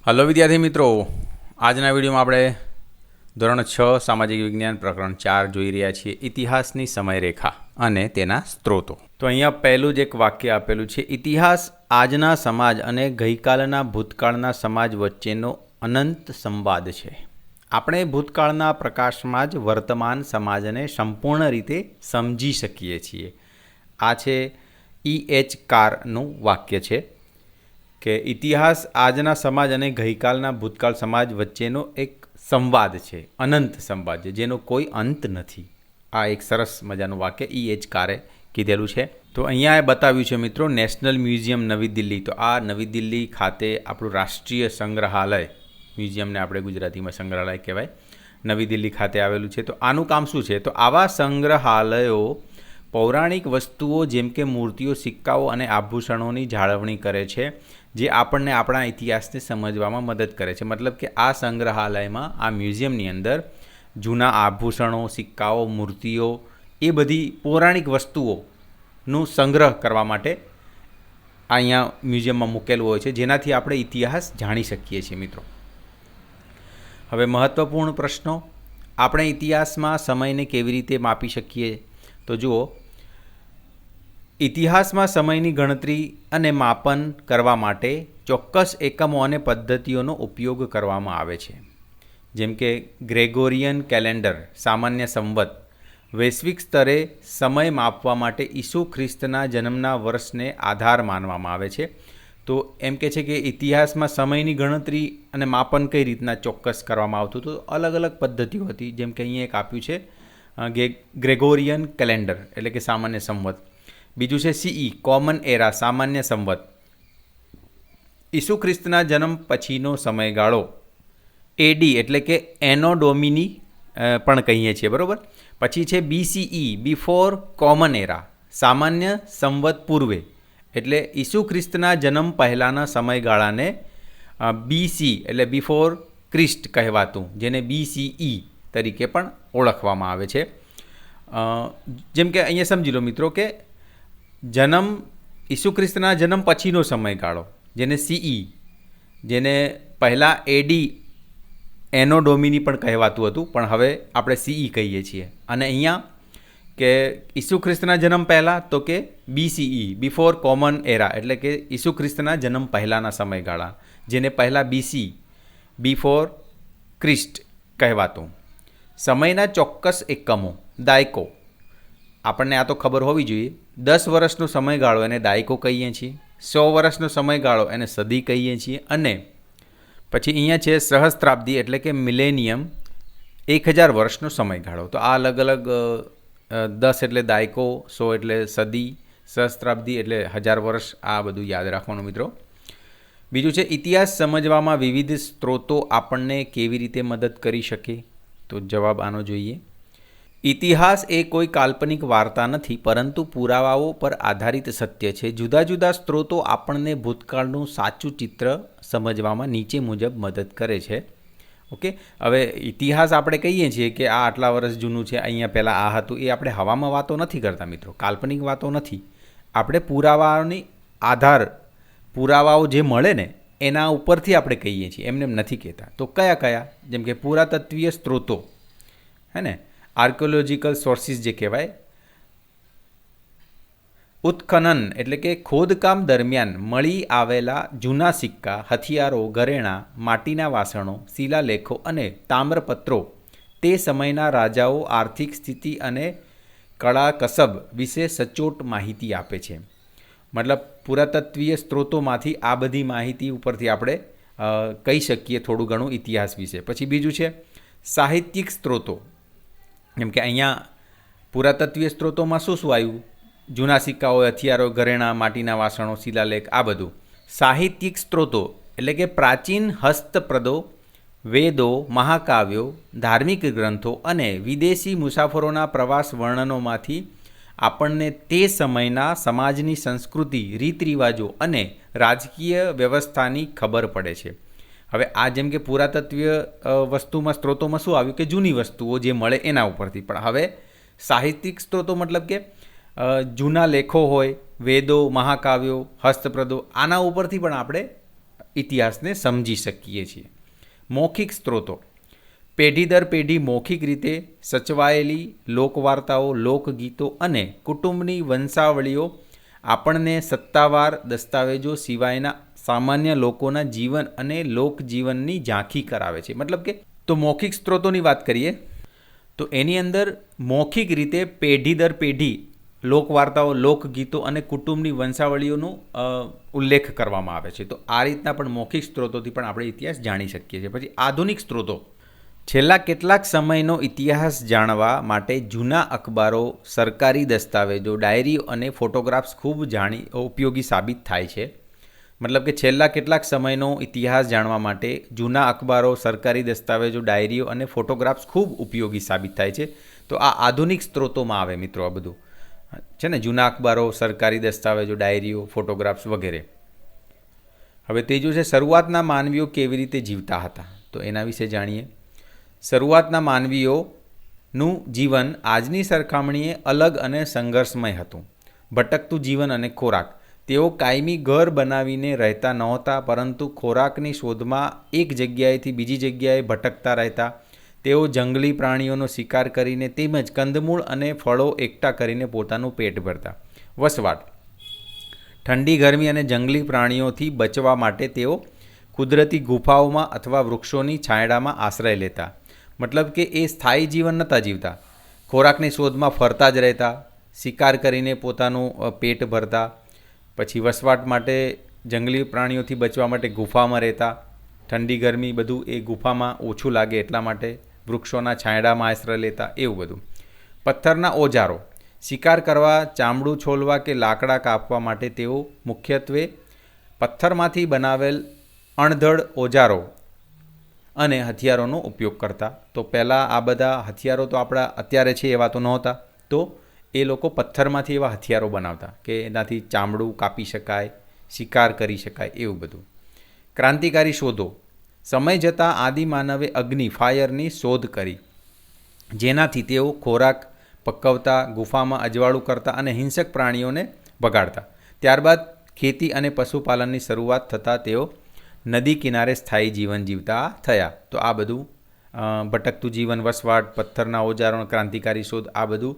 Hello વિદ્યાર્થી મિત્રો, આજના વિડીયોમાં આપણે ધોરણ 6 સામાજિક વિજ્ઞાન પ્રકરણ 4 જોઈ રહ્યા છીએ, ઇતિહાસની સમયરેખા અને તેના સ્ત્રોતો. તો અહીંયા પહેલું જ એક વાક્ય આપેલું છે, ઇતિહાસ આજના સમાજ અને ગઈકાલના ભૂતકાળના સમાજ વચ્ચેનો અનંત સંવાદ છે. આપણે ભૂતકાળના પ્રકાશમાં જ વર્તમાન સમાજને સંપૂર્ણ રીતે સમજી શકીએ છીએ. આ છે E.H. કારનું વાક્ય છે કે ઇતિહાસ આજના સમાજ અને ગઈકાલના ભૂતકાળ સમાજ વચ્ચેનો એક સંવાદ છે, અનંત સંવાદ છે, જેનો કોઈ અંત નથી. આ એક સરસ મજાનું વાક્ય E.H. કારે કીધેલું છે. તો અહીંયા એ બતાવ્યું છે મિત્રો, નેશનલ મ્યુઝિયમ નવી દિલ્હી. તો આ નવી દિલ્હી ખાતે આપણું રાષ્ટ્રીય સંગ્રહાલય, મ્યુઝિયમને આપણે ગુજરાતીમાં સંગ્રહાલય કહેવાય, નવી દિલ્હી ખાતે આવેલું છે. તો આનું કામ શું છે? તો આવા સંગ્રહાલયો પૌરાણિક વસ્તુઓ જેમ કે મૂર્તિઓ, સિક્કાઓ અને આભૂષણોની જાળવણી કરે છે, જે આપણને આપણા ઇતિહાસને સમજવામાં મદદ કરે છે. મતલબ કે આ સંગ્રહાલયમાં, આ મ્યુઝિયમની અંદર જૂના આભૂષણો, સિક્કાઓ, મૂર્તિઓ, એ બધી પૌરાણિક વસ્તુઓનું સંગ્રહ કરવા માટે અહીંયા મ્યુઝિયમમાં મૂકેલું હોય છે, જેનાથી આપણે ઇતિહાસ જાણી શકીએ છીએ મિત્રો. હવે મહત્ત્વપૂર્ણ પ્રશ્નો, આપણે ઇતિહાસમાં સમયને કેવી રીતે માપી શકીએ? તો જુઓ, ઇતિહાસમાં સમયની ગણતરી અને માપન કરવા માટે ચોક્કસ એકમો અને પદ્ધતિઓનો ઉપયોગ કરવામાં આવે છે, જેમ કે ગ્રેગોરિયન કેલેન્ડર, સામાન્ય સંવત. વૈશ્વિક સ્તરે સમય માપવા માટે ઈસુ ખ્રિસ્તના જન્મના વર્ષને આધાર માનવામાં આવે છે. તો એમ કહે છે કે ઇતિહાસમાં સમયની ગણતરી અને માપન કઈ રીતના ચોક્કસ કરવામાં આવતું હતું. અલગ અલગ પદ્ધતિઓ હતી, જેમ કે અહીંયા એક આપ્યું છે ગ્રેગોરિયન કેલેન્ડર, એટલે કે સામાન્ય સંવત. બીજું છે CE, કોમન એરા, સામાન્ય સંવત. ઈસુ ખ્રિસ્તના જન્મ પછીનો સમયગાળો. AD એટલે કે એનો ડોમિની પણ કહીએ છીએ, બરાબર. પછી છે BCE, બિફોર કોમન એરા, સામાન્ય સંવત પૂર્વે, એટલે ઈસુ ખ્રિસ્તના જન્મ પહેલાંના સમયગાળાને BC એટલે બિફોર ક્રિસ્ટ કહેવાતું, જેને BCE તરીકે પણ ઓળખવામાં આવે છે. જેમ કે અહીંયા સમજી લો મિત્રો કે જન્મ, ઈસુ ખ્રિસ્તના જન્મ પછીનો સમયગાળો, જેને CE, જેને પહેલાં AD એનો ડોમિની પણ કહેવાતું હતું, પણ હવે આપણે CE કહીએ છીએ. અને અહીંયા કે ઈસુ ખ્રિસ્તના જન્મ પહેલાં, તો કે BCE, બિફોર કોમન એરા, એટલે કે ઈસુ ખ્રિસ્તના જન્મ પહેલાંના સમયગાળા, જેને પહેલાં BC, બિફોર ક્રિસ્ટ કહેવાતું. સમયના ચોક્કસ એકમો. દાયકો, આપણને આ તો ખબર હોવી જોઈએ. 10 વર્ષનો સમયગાળો એને દાયકો કહીએ છીએ. 100 વર્ષનો સમયગાળો એને સદી કહીએ છીએ. અને પછી અહીંયા છે સહસ્ત્રાબ્દી, એટલે કે મિલેનિયમ, 1000 વર્ષનો સમયગાળો. તો આ અલગ અલગ 10 એટલે દાયકો, 100 એટલે સદી, સહસ્ત્રાબ્દી એટલે 1000 વર્ષ. આ બધું યાદ રાખવાનું મિત્રો. બીજું છે ઇતિહાસ સમજવામાં વિવિધ સ્ત્રોતો આપણને કેવી રીતે મદદ કરી શકે? તો જવાબ આનો જોઈએ. ઇતિહાસ એ કોઈ કાલ્પનિક વાર્તા નથી, પરંતુ પુરાવાઓ પર આધારિત સત્ય છે. જુદા જુદા સ્ત્રોતો આપણને ભૂતકાળનું સાચું ચિત્ર સમજવામાં નીચે મુજબ મદદ કરે છે. ઓકે, હવે ઇતિહાસ આપણે કહીએ છીએ કે આ આટલા વર્ષ જૂનું છે, અહીંયા પહેલાં આ હતું, એ આપણે હવામાં વાતો નથી કરતા મિત્રો, કાલ્પનિક વાતો નથી. આપણે પુરાવાઓ જે મળે ને એના ઉપરથી આપણે કહીએ છીએ, એમને એમ નથી કહેતા. તો કયા કયા? જેમ કે પુરાતત્વીય સ્ત્રોતો, હે ને, આર્કિયોલોજીકલ સોર્સિસ જે કહેવાય. ઉત્ખનન એટલે કે ખોદકામ દરમિયાન મળી આવેલા જૂના સિક્કા, હથિયારો, ઘરેણાં, માટીના વાસણો, શિલાલેખો અને તામ્રપત્રો તે સમયના રાજાઓ, આર્થિક સ્થિતિ અને કળા કસબ વિશે સચોટ માહિતી આપે છે. મતલબ પુરાતત્વીય સ્ત્રોતોમાંથી આ બધી માહિતી ઉપરથી આપણે કહી શકીએ થોડું ઘણું ઇતિહાસ વિશે. પછી બીજું છે સાહિત્યિક સ્ત્રોતો. જેમ કે અહીંયા પુરાતત્વીય સ્ત્રોતોમાં શું શું આવ્યું? જૂના સિક્કાઓ, હથિયારો, ઘરેણાં, માટીના વાસણો, શિલાલેખ, આ બધું. સાહિત્યિક સ્ત્રોતો એટલે કે પ્રાચીન હસ્તપ્રદો, વેદો, મહાકાવ્યો, ધાર્મિક ગ્રંથો અને વિદેશી મુસાફરોના પ્રવાસ વર્ણનોમાંથી આપણને તે સમયના સમાજની સંસ્કૃતિ, રીત રિવાજો અને રાજકીય વ્યવસ્થાની ખબર પડે છે. હવે આ જેમ કે પુરાતત્વીય વસ્તુમાં, સ્ત્રોતોમાં શું આવ્યું કે જૂની વસ્તુઓ જે મળે એના ઉપરથી. પણ હવે સાહિત્યિક સ્ત્રોતો મતલબ કે જૂના લેખો હોય, વેદો, મહાકાવ્યો, હસ્તપ્રદો, આના ઉપરથી પણ આપણે ઇતિહાસને સમજી શકીએ છીએ. મૌખિક સ્ત્રોતો. પેઢી દર પેઢી મૌખિક રીતે સચવાયેલી લોકવાર્તાઓ, લોકગીતો અને કુટુંબની વંશાવળીઓ આપણને સત્તાવાર દસ્તાવેજો સિવાયના સામાન્ય લોકોના જીવન અને લોકજીવનની ઝાંખી કરાવે છે. મતલબ કે તો મૌખિક સ્ત્રોતોની વાત કરીએ તો એની અંદર મૌખિક રીતે પેઢી દર પેઢી લોકવાર્તાઓ, લોકગીતો અને કુટુંબની વંશાવળીઓનો ઉલ્લેખ કરવામાં આવે છે. તો આ રીતના પણ મૌખિક સ્ત્રોતોથી પણ આપણે ઇતિહાસ જાણી શકીએ છીએ. પછી આધુનિક સ્ત્રોતો. છેલ્લા કેટલાક સમયનો ઇતિહાસ જાણવા માટે જૂના અખબારો, સરકારી દસ્તાવેજો, ડાયરીઓ અને ફોટોગ્રાફ્સ ખૂબ ઉપયોગી સાબિત થાય છે. મતલબ કે છેલ્લા કેટલાક સમયનો ઇતિહાસ જાણવા માટે જૂના અખબારો, સરકારી દસ્તાવેજો, ડાયરીઓ અને ફોટોગ્રાફ્સ ખૂબ ઉપયોગી સાબિત થાય છે. તો આ આધુનિક સ્ત્રોતોમાં આવે મિત્રો. આ બધું છે ને, જૂના અખબારો, સરકારી દસ્તાવેજો, ડાયરીઓ, ફોટોગ્રાફ્સ વગેરે. હવે ત્રીજું છે શરૂઆતના માનવીઓ કેવી રીતે જીવતા હતા. તો એના વિશે જાણીએ. શરૂઆતના માનવીઓનું જીવન આજની સરખામણીએ અલગ અને સંઘર્ષમય હતું. ભટકતું જીવન અને ખોરાક. તેઓ કાયમી ઘર બનાવીને રહેતા નહોતા, પરંતુ ખોરાકની શોધમાં એક જગ્યાએથી બીજી જગ્યાએ ભટકતા રહેતા. તેઓ જંગલી પ્રાણીઓનો શિકાર કરીને તેમજ કંદમૂળ અને ફળો એકઠા કરીને પોતાનું પેટ ભરતા. વસવાટ. ઠંડી, ગરમી અને જંગલી પ્રાણીઓથી બચવા માટે તેઓ કુદરતી ગુફાઓમાં અથવા વૃક્ષોની છાંયડામાં આશ્રય લેતા. મતલબ કે એ સ્થાયી જીવન નહોતા જીવતા. ખોરાકની શોધમાં ફરતા જ રહેતા, શિકાર કરીને પોતાનું પેટ ભરતા. પછી વસવાટ માટે જંગલી પ્રાણીઓથી બચવા માટે ગુફામાં રહેતા. ઠંડી, ગરમી બધું એ ગુફામાં ઓછું લાગે એટલા માટે વૃક્ષોના છાંયડામાં આશ્રય લેતા, એવું બધું. પથ્થરના ઓજારો. શિકાર કરવા, ચામડું છોલવા કે લાકડા કાપવા માટે તેઓ મુખ્યત્વે પથ્થરમાંથી બનાવેલ અણધડ ઓજારો અને હથિયારોનો ઉપયોગ કરતા. તો પહેલાં આ બધા હથિયારો તો આપણા અત્યારે છે એવા તો નહોતા. તો એ લોકો પથ્થરમાંથી એવા હથિયારો બનાવતા કે એનાથી ચામડું કાપી શકાય, શિકાર કરી શકાય, એવું બધું. ક્રાંતિકારી શોધો. સમય જતાં આદિમાનવે અગ્નિ, ફાયરની શોધ કરી, જેનાથી તેઓ ખોરાક પકવતા, ગુફામાં અજવાળું કરતા અને હિંસક પ્રાણીઓને ભગાડતા. ત્યારબાદ ખેતી અને પશુપાલનની શરૂઆત થતાં તેઓ નદી કિનારે સ્થાયી જીવન જીવતા થયા. તો આ બધું ભટકતું જીવન, વસવાટ, પથ્થરના ઓજારો, ક્રાંતિકારી શોધ, આ બધું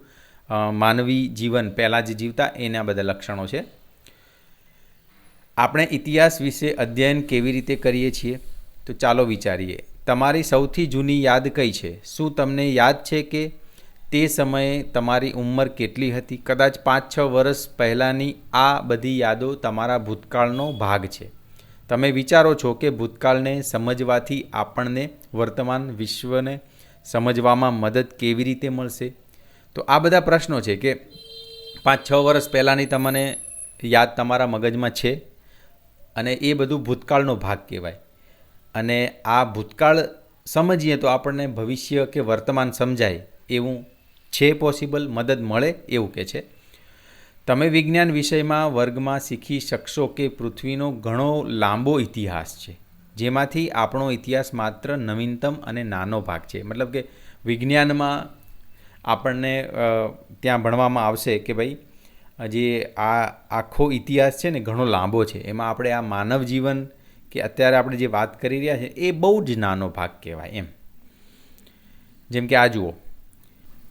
માનવી જીવન પહેલાં જે જીવતા એના બધા લક્ષણો છે. આપણે ઇતિહાસ વિશે અધ્યયન કેવી રીતે કરીએ છીએ? તો ચાલો વિચારીએ. તમારી સૌથી જૂની યાદ કઈ છે? શું તમને યાદ છે કે તે સમયે તમારી ઉંમર કેટલી હતી? કદાચ 5-6 વર્ષ પહેલાંની આ બધી યાદો તમારા ભૂતકાળનો ભાગ છે. તમે વિચારો છો કે ભૂતકાળને સમજવાથી આપણને વર્તમાન વિશ્વને સમજવામાં મદદ કેવી રીતે મળશે? તો આ બધા પ્રશ્નો છે કે 5-6 વર્ષ પહેલાંની તમને યાદ તમારા મગજમાં છે અને એ બધું ભૂતકાળનો ભાગ કહેવાય. અને આ ભૂતકાળ સમજીએ તો આપણને ભવિષ્ય કે વર્તમાન સમજાય એવું છે, પોસિબલ, મદદ મળે એવું કે છે. તમે વિજ્ઞાન વિષયમાં વર્ગમાં શીખી શકશો કે પૃથ્વીનો ઘણો લાંબો ઇતિહાસ છે, જેમાંથી આપણો ઇતિહાસ માત્ર નવીનતમ અને નાનો ભાગ છે. મતલબ કે વિજ્ઞાનમાં આપણને ત્યાં ભણવામાં આવશે કે ભાઈ જે આ આખો ઇતિહાસ છે ને ઘણો લાંબો છે, એમાં આપણે આ માનવ જીવન કે અત્યારે આપણે જે વાત કરી રહ્યા છે એ બહુ જ નાનો ભાગ કહેવાય એમ. જેમ કે આ જુઓ,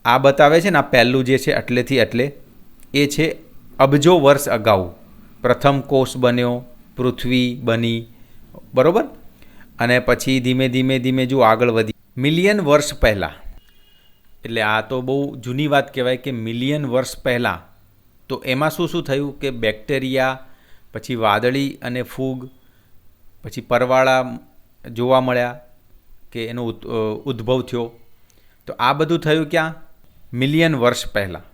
આ બતાવે છે ને, આ પહેલું જે છે એટલેથી એટલે એ છે અબજો વર્ષ અગાઉ પ્રથમ કોષ બન્યો, પૃથ્વી બની, બરાબર. અને પછી ધીમે ધીમે ધીમે જો આગળ વધી મિલિયન વર્ષ પહેલાં, એટલે આ તો બહુ જૂની વાત કહેવાય કે મિલિયન વર્ષ પહેલાં તો એમાં શું શું થયું કે બેક્ટેરિયા, પછી વાદળી અને ફૂગ, પછી પરવાળા જોવા મળ્યા કે એનો ઉદ્ભવ થયો. તો આ બધું થયું ક્યાં? મિલિયન વર્ષ પહેલાં.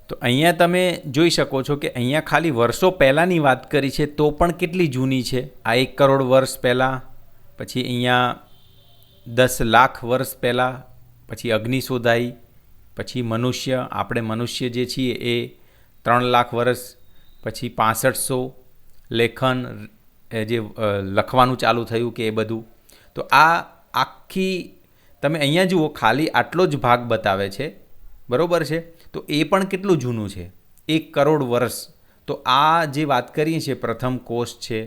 તો અહીંયા તમે જોઈ શકો છો કે અહીંયા ખાલી વર્ષો પહેલાંની વાત કરી છે તો પણ કેટલી જૂની છે. આ 1 કરોડ વર્ષ પહેલાં, પછી અહીંયા 10 લાખ વર્ષ પહેલાં, પછી અગ્નિ શોધાઈ, પછી મનુષ્ય, આપણે મનુષ્ય જે છીએ એ 3 લાખ વર્ષ, પછી 6500 લેખન જે લખવાનું ચાલુ થયું કે એ બધું. તો આ આખી તમે અહીંયા જુઓ ખાલી આટલો જ ભાગ બતાવે છે, બરાબર છે. તો એ પણ કેટલું જૂનું છે, 1 કરોડ વર્ષ. તો આ જે વાત કરીએ છીએ પ્રથમ કોષ છે,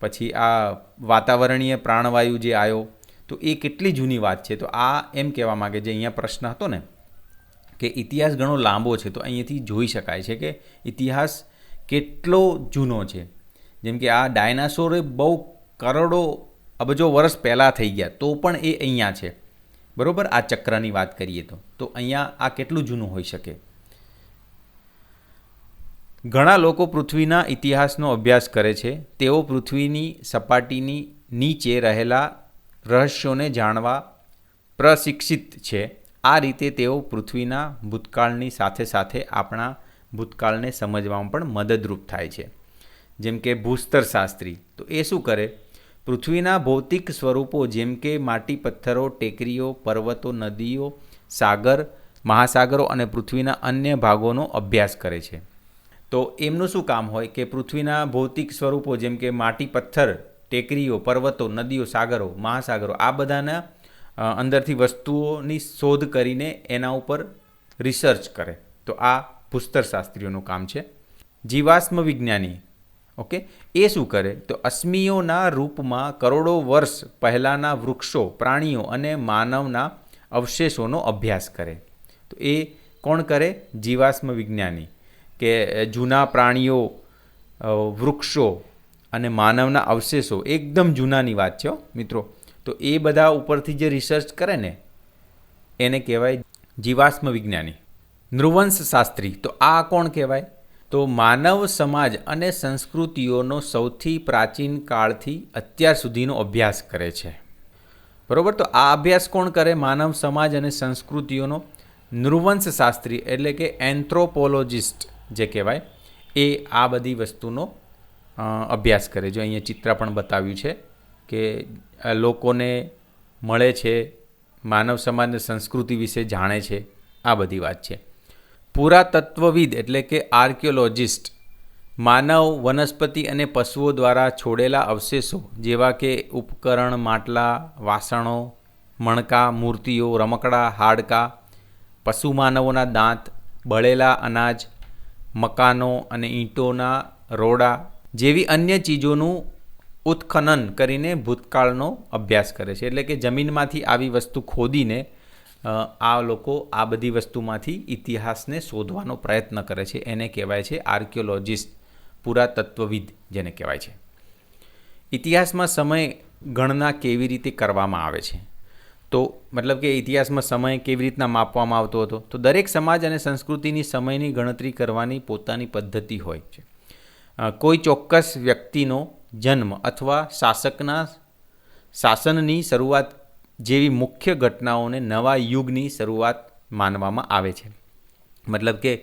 પછી આ વાતાવરણીય પ્રાણવાયુ જે આવ્યો, તો એ કેટલી જૂની વાત છે. તો આ એમ કહેવા માગે, જે અહીંયા પ્રશ્ન હતો ને કે ઇતિહાસ ઘણો લાંબો છે, તો અહીંયાથી જોઈ શકાય છે કે ઇતિહાસ કેટલો જૂનો છે. જેમ કે આ ડાયનાસોર બહુ કરોડો અબજો વર્ષ પહેલાં થઈ ગયા, તો પણ એ અહીંયા છે, બરાબર. આ ચક્રની વાત કરીએ તો અહીંયા આ કેટલું જૂનું હોઈ શકે. ઘણા લોકો પૃથ્વીના ઇતિહાસનો અભ્યાસ કરે છે. તેઓ પૃથ્વીની સપાટીની નીચે રહેલા રહસ્યોને જાણવા પ્રશિક્ષિત છે. આ રીતે તેઓ પૃથ્વીના ભૂતકાળની સાથે સાથે આપણા ભૂતકાળને સમજવામાં પણ મદદરૂપ થાય છે. જેમ કે ભૂસ્તરશાસ્ત્રી, તો એ શું કરે, પૃથ્વીના ભૌતિક સ્વરૂપો જેમ કે માટી, પથ્થરો, ટેકરીઓ, પર્વતો, નદીઓ, સાગર, મહાસાગરો અને પૃથ્વીના અન્ય ભાગોનો અભ્યાસ કરે છે. તો એમનું શું કામ હોય કે પૃથ્વીના ભૌતિક સ્વરૂપો જેમ કે માટી, પથ્થર, ટેકરીઓ, પર્વતો, નદીઓ, સાગરો, મહાસાગરો, આ બધાના અંદરથી વસ્તુઓની શોધ કરીને એના ઉપર રિસર્ચ કરે. તો આ ભૂસ્તરશાસ્ત્રીઓનું કામ છે. જીવાશ્મ વિજ્ઞાની, ઓકે, એ શું કરે, તો અશ્મિઓના રૂપમાં કરોડો વર્ષ પહેલાંના વૃક્ષો, પ્રાણીઓ અને માનવના અવશેષોનો અભ્યાસ કરે. તો એ કોણ કરે, જીવાશ્મ વિજ્ઞાની, કે જૂના પ્રાણીઓ, વૃક્ષો અને માનવના અવશેષો, એકદમ જૂનાની વાત છે મિત્રો. તો એ બધા ઉપરથી જે રિસર્ચ કરે ને એને કહેવાય જીવાશ્મ વિજ્ઞાની. નૃવંશશાસ્ત્રી, તો આ કોણ કહેવાય, તો માનવ સમાજ અને સંસ્કૃતિઓનો સૌથી પ્રાચીન કાળથી અત્યાર સુધીનો અભ્યાસ કરે છે, બરાબર. તો આ અભ્યાસ કોણ કરે, માનવ સમાજ અને સંસ્કૃતિઓનો નૃવંશશાસ્ત્રી એટલે કે એન્થ્રોપોલોજિસ્ટ જે કહેવાય, એ આ બધી વસ્તુનો અભ્યાસ કરે. જો અહીંયા ચિત્ર પણ બતાવ્યું છે કે લોકોને મળે છે, માનવ સમાજ સંસ્કૃતિ વિશે જાણે છે, આ બધી વાત છે. પુરાતત્વવિદ એટલે કે આર્કિયોલોજિસ્ટ માનવ, વનસ્પતિ અને પશુઓ દ્વારા છોડેલા અવશેષો જેવા કે ઉપકરણ, માટલા, વાસણો, મણકા, મૂર્તિઓ, રમકડા, હાડકાં, પશુ માનવોના દાંત, બળેલા અનાજ, મકાનો અને ઈંટોના રોડા જેવી અન્ય ચીજોનું ઉત્ખનન કરીને ભૂતકાળનો અભ્યાસ કરે છે. એટલે કે જમીનમાંથી આવી વસ્તુ ખોદીને આ લોકો આ બધી વસ્તુમાંથી ઇતિહાસને શોધવાનો પ્રયત્ન કરે છે. એને કહેવાય છે આર્કિયોલોજિસ્ટ, પુરાતત્વવિદ જેને કહેવાય છે. ઇતિહાસમાં સમય ગણના કેવી રીતે કરવામાં આવે છે, તો મતલબ કે ઇતિહાસમાં સમય કેવી રીતના માપવામાં આવતો હતો, તો દરેક સમાજ અને સંસ્કૃતિની સમયની ગણતરી કરવાની પોતાની પદ્ધતિ હોય છે. કોઈ ચોક્કસ વ્યક્તિનો જન્મ અથવા શાસનની શરૂઆત જેવી મુખ્ય ઘટનાઓને નવા યુગની શરૂઆત માનવામાં આવે છે. મતલબ કે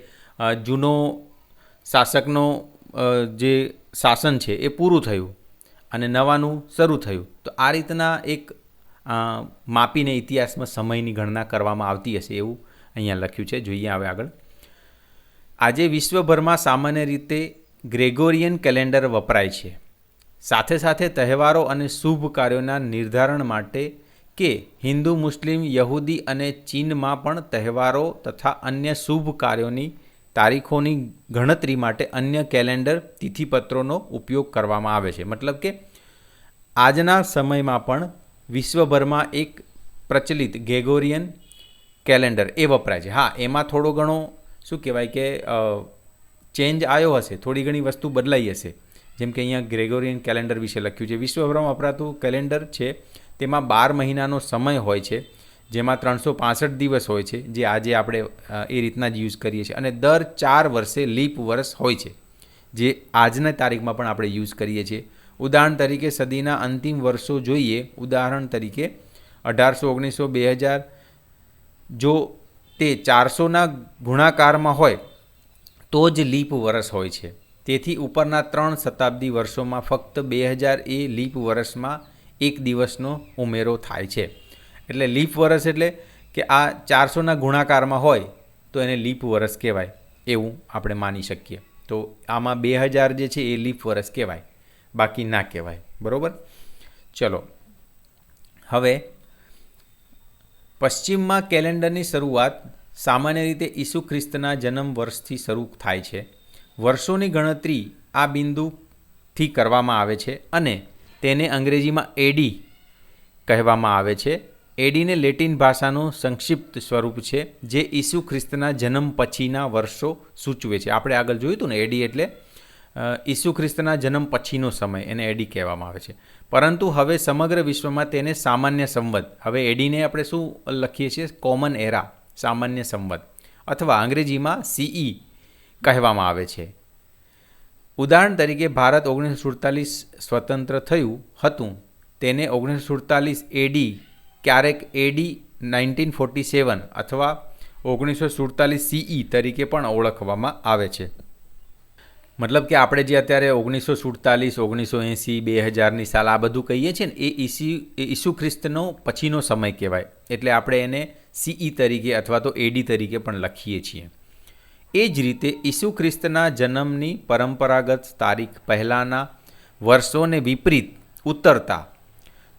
જૂનો શાસકનો જે શાસન છે એ પૂરું થયું અને નવાનું શરૂ થયું. તો આ રીતના એક માપીને ઇતિહાસમાં સમયની ગણના કરવામાં આવતી હશે એવું અહીંયા લખ્યું છે. જોઈએ હવે આગળ. આજે વિશ્વભરમાં સામાન્ય રીતે ગ્રેગોરિયન કેલેન્ડર વપરાય છે. સાથે સાથે તહેવારો અને શુભ કાર્યોના નિર્ધારણ માટે કે હિન્દુ, મુસ્લિમ, યહૂદી અને ચીનમાં પણ તહેવારો તથા અન્ય શુભ કાર્યોની તારીખોની ગણતરી માટે અન્ય કેલેન્ડર તિથિપત્રોનો ઉપયોગ કરવામાં આવે છે. મતલબ કે આજના સમયમાં પણ વિશ્વભરમાં એક પ્રચલિત ગ્રેગોરિયન કેલેન્ડર એ વપરાય છે. હા, એમાં થોડો ઘણો શું કહેવાય કે ચેન્જ આવ્યો હશે, થોડી ઘણી વસ્તુ બદલાઈ હશે. જેમ કે અહીંયા ગ્રેગોરિયન કેલેન્ડર વિશે લખ્યું છે. વિશ્વભરમાં વપરાતું કેલેન્ડર છે તેમાં 12 મહિનાનો સમય હોય છે, જેમાં 365 દિવસ હોય છે, જે આજે આપણે એ રીતના જ યુઝ કરીએ છીએ. અને દર 4 વર્ષે લીપ વર્ષ હોય છે, જે આજના તારીખમાં પણ આપણે યુઝ કરીએ છીએ. ઉદાહરણ તરીકે સદીના અંતિમ વર્ષો જોઈએ, ઉદાહરણ તરીકે 1800, 1900, 2000, જો તે 400ના ગુણાકારમાં હોય તો જ લીપ વર્ષ હોય છે. તેથી ઉપરના 3 શતાબ્દી વર્ષોમાં ફક્ત 2000 એ લીપ વર્ષમાં એક દિવસનો ઉમેરો થાય છે. એટલે લીપ વર્ષ એટલે કે આ 400ના ગુણાકારમાં હોય તો એને લીપ વર્ષ કહેવાય, એવું આપણે માની શકીએ. તો આમાં 2000 જે છે એ લીપ વર્ષ કહેવાય, બાકી ના કહેવાય, બરાબર. ચલો હવે પશ્ચિમમાં કેલેન્ડરની શરૂઆત સામાન્ય રીતે ઈસુ ખ્રિસ્તના જન્મ વર્ષથી શરૂ થાય છે. વર્ષોની ગણતરી આ બિંદુથી થી કરવામાં આવે છે અને તેને અંગ્રેજીમાં એડી કહેવામાં આવે છે. એડીને લેટિન ભાષાનું સંક્ષિપ્ત સ્વરૂપ છે જે ઈસુ ખ્રિસ્તના જન્મ પછીના વર્ષો સૂચવે છે. આપણે આગળ જોયું હતું ને, એડી એટલે ઈસુ ખ્રિસ્તના જન્મ પછીનો સમય, એને એડી કહેવામાં આવે છે. પરંતુ હવે સમગ્ર વિશ્વમાં તેને સામાન્ય સંવત, હવે એડીને આપણે શું લખીએ છીએ, કોમન એરા, સામાન્ય સંવત, અથવા અંગ્રેજીમાં સીઈ કહેવામાં આવે છે. ઉદાહરણ તરીકે ભારત 1947 સ્વતંત્ર થયું હતું, તેને 1947 એડી, ક્યારેક એડી 1947 અથવા 1947 સીઈ તરીકે પણ ઓળખવામાં આવે છે. મતલબ કે આપણે જે અત્યારે 1947, 1980, 2000ની સાલ આ બધું કહીએ છીએ ને, એ ઈસુ ખ્રિસ્તનો પછીનો સમય કહેવાય. એટલે આપણે એને સીઈ તરીકે અથવા તો એડી તરીકે પણ લખીએ છીએ. એ જ રીતે ઈસુ ખ્રિસ્તના જન્મની પરંપરાગત તારીખ પહેલાંના વર્ષોને વિપરીત ઉત્તરતા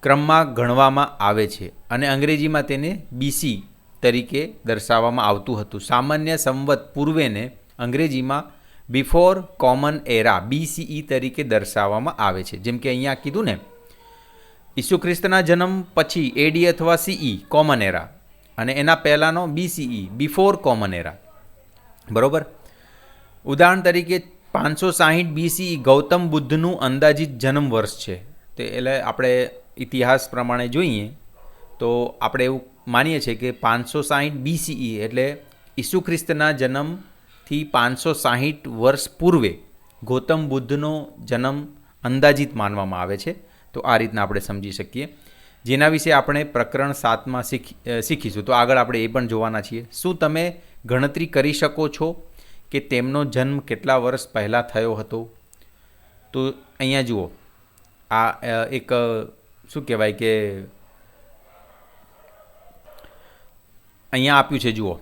ક્રમમાં ગણવામાં આવે છે અને અંગ્રેજીમાં તેને બીસી તરીકે દર્શાવવામાં આવતું હતું. સામાન્ય સંવત પૂર્વેને અંગ્રેજીમાં બિફોર કોમન એરા, બીસીઈ તરીકે દર્શાવવામાં આવે છે. જેમ કે અહીંયા કીધું ને, ઈસુ ખ્રિસ્તના જન્મ પછી એડી અથવા સીઈ કોમન એરા, અને એના પહેલાંનો બીસીઈ બિફોર કોમન એરા. બરોબર. ઉદાહરણ તરીકે 560 બીસીઈ ગૌતમ બુદ્ધનું અંદાજિત જન્મ વર્ષ છે. તે એટલે આપણે ઇતિહાસ પ્રમાણે જોઈએ તો આપણે એવું માનીએ છીએ કે 560 બીસીઈ એટલે ઈસુ ખ્રિસ્તના જન્મથી 560 વર્ષ પૂર્વે ગૌતમ બુદ્ધનો જન્મ અંદાજિત માનવામાં આવે છે. તો આ રીતના આપણે સમજી શકીએ, જેના વિશે આપણે પ્રકરણ 7માં શીખીશું. તો આગળ આપણે એ પણ જોવાના છીએ. શું તમે ગણતરી કરી શકો છો કે તેમનો જન્મ કેટલા વર્ષ પહેલાં થયો હતો? તો અહીંયા જુઓ, આ એક શું કહેવાય કે અહીંયા આપ્યું છે, જુઓ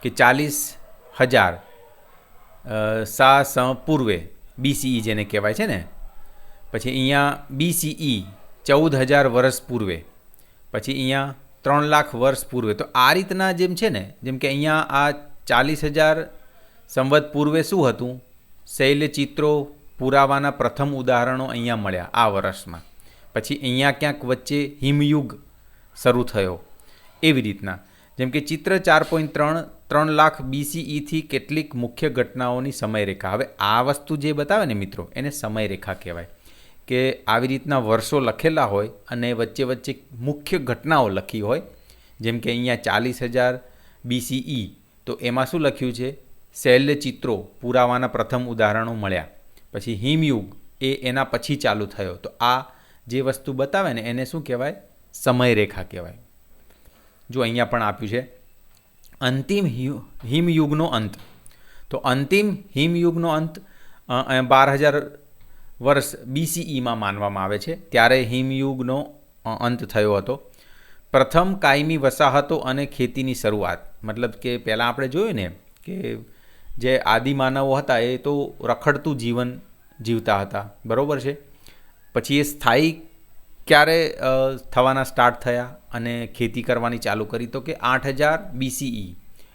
કે 40,000 સા પૂર્વે બીસીઈ જેને કહેવાય છે ને, પછી અહીંયા બીસીઈ 14,000 વર્ષ પૂર્વે, પછી અહીંયા 3 લાખ વર્ષ પૂર્વે. તો આ રીતના જેમ છે ને, જેમ કે અહીંયા આ 40,000 સંવત પૂર્વે શું હતું, શૈલચિત્રો પુરાવાના પ્રથમ ઉદાહરણો અહીંયા મળ્યા આ વર્ષમાં. પછી અહીંયા ક્યાંક વચ્ચે હિમયુગ શરૂ થયો. એવી રીતના જેમ કે ચિત્ર 4.3 3 લાખ બીસીઈથી કેટલીક મુખ્ય ઘટનાઓની સમયરેખા. હવે આ વસ્તુ જે બતાવે ને મિત્રો, એને સમયરેખા કહેવાય. કે આવી રીતના વર્ષો લખેલા હોય અને વચ્ચે વચ્ચે મુખ્ય ઘટનાઓ લખી હોય. જેમ કે અહીંયા 40,000 બીસીઈ, તો એમાં શું લખ્યું છે, શૈલચિત્રો પુરાવાના પ્રથમ ઉદાહરણો મળ્યા. પછી હિમયુગ એ એના પછી ચાલુ થયો. તો આ જે વસ્તુ બતાવે ને એને શું કહેવાય, સમયરેખા કહેવાય. જો અહીંયા પણ આપ્યું છે અંતિમ હિમયુગનો અંત. તો અંતિમ હિમયુગનો અંત 12,000 વર્ષ બીસીઈમાં માનવામાં આવે છે. ત્યારે હિમયુગનો અંત થયો હતો. પ્રથમ કાયમી વસાહતો અને ખેતીની શરૂઆત. મતલબ કે પહેલાં આપણે જોયું ને કે જે આદિમાનવો હતા એ તો રખડતું જીવન જીવતા હતા, બરાબર છે. પછી એ સ્થાયી ક્યારે થવાના સ્ટાર્ટ થયા અને ખેતી કરવાની ચાલુ કરી? તો કે 8,000 બીસીઈ,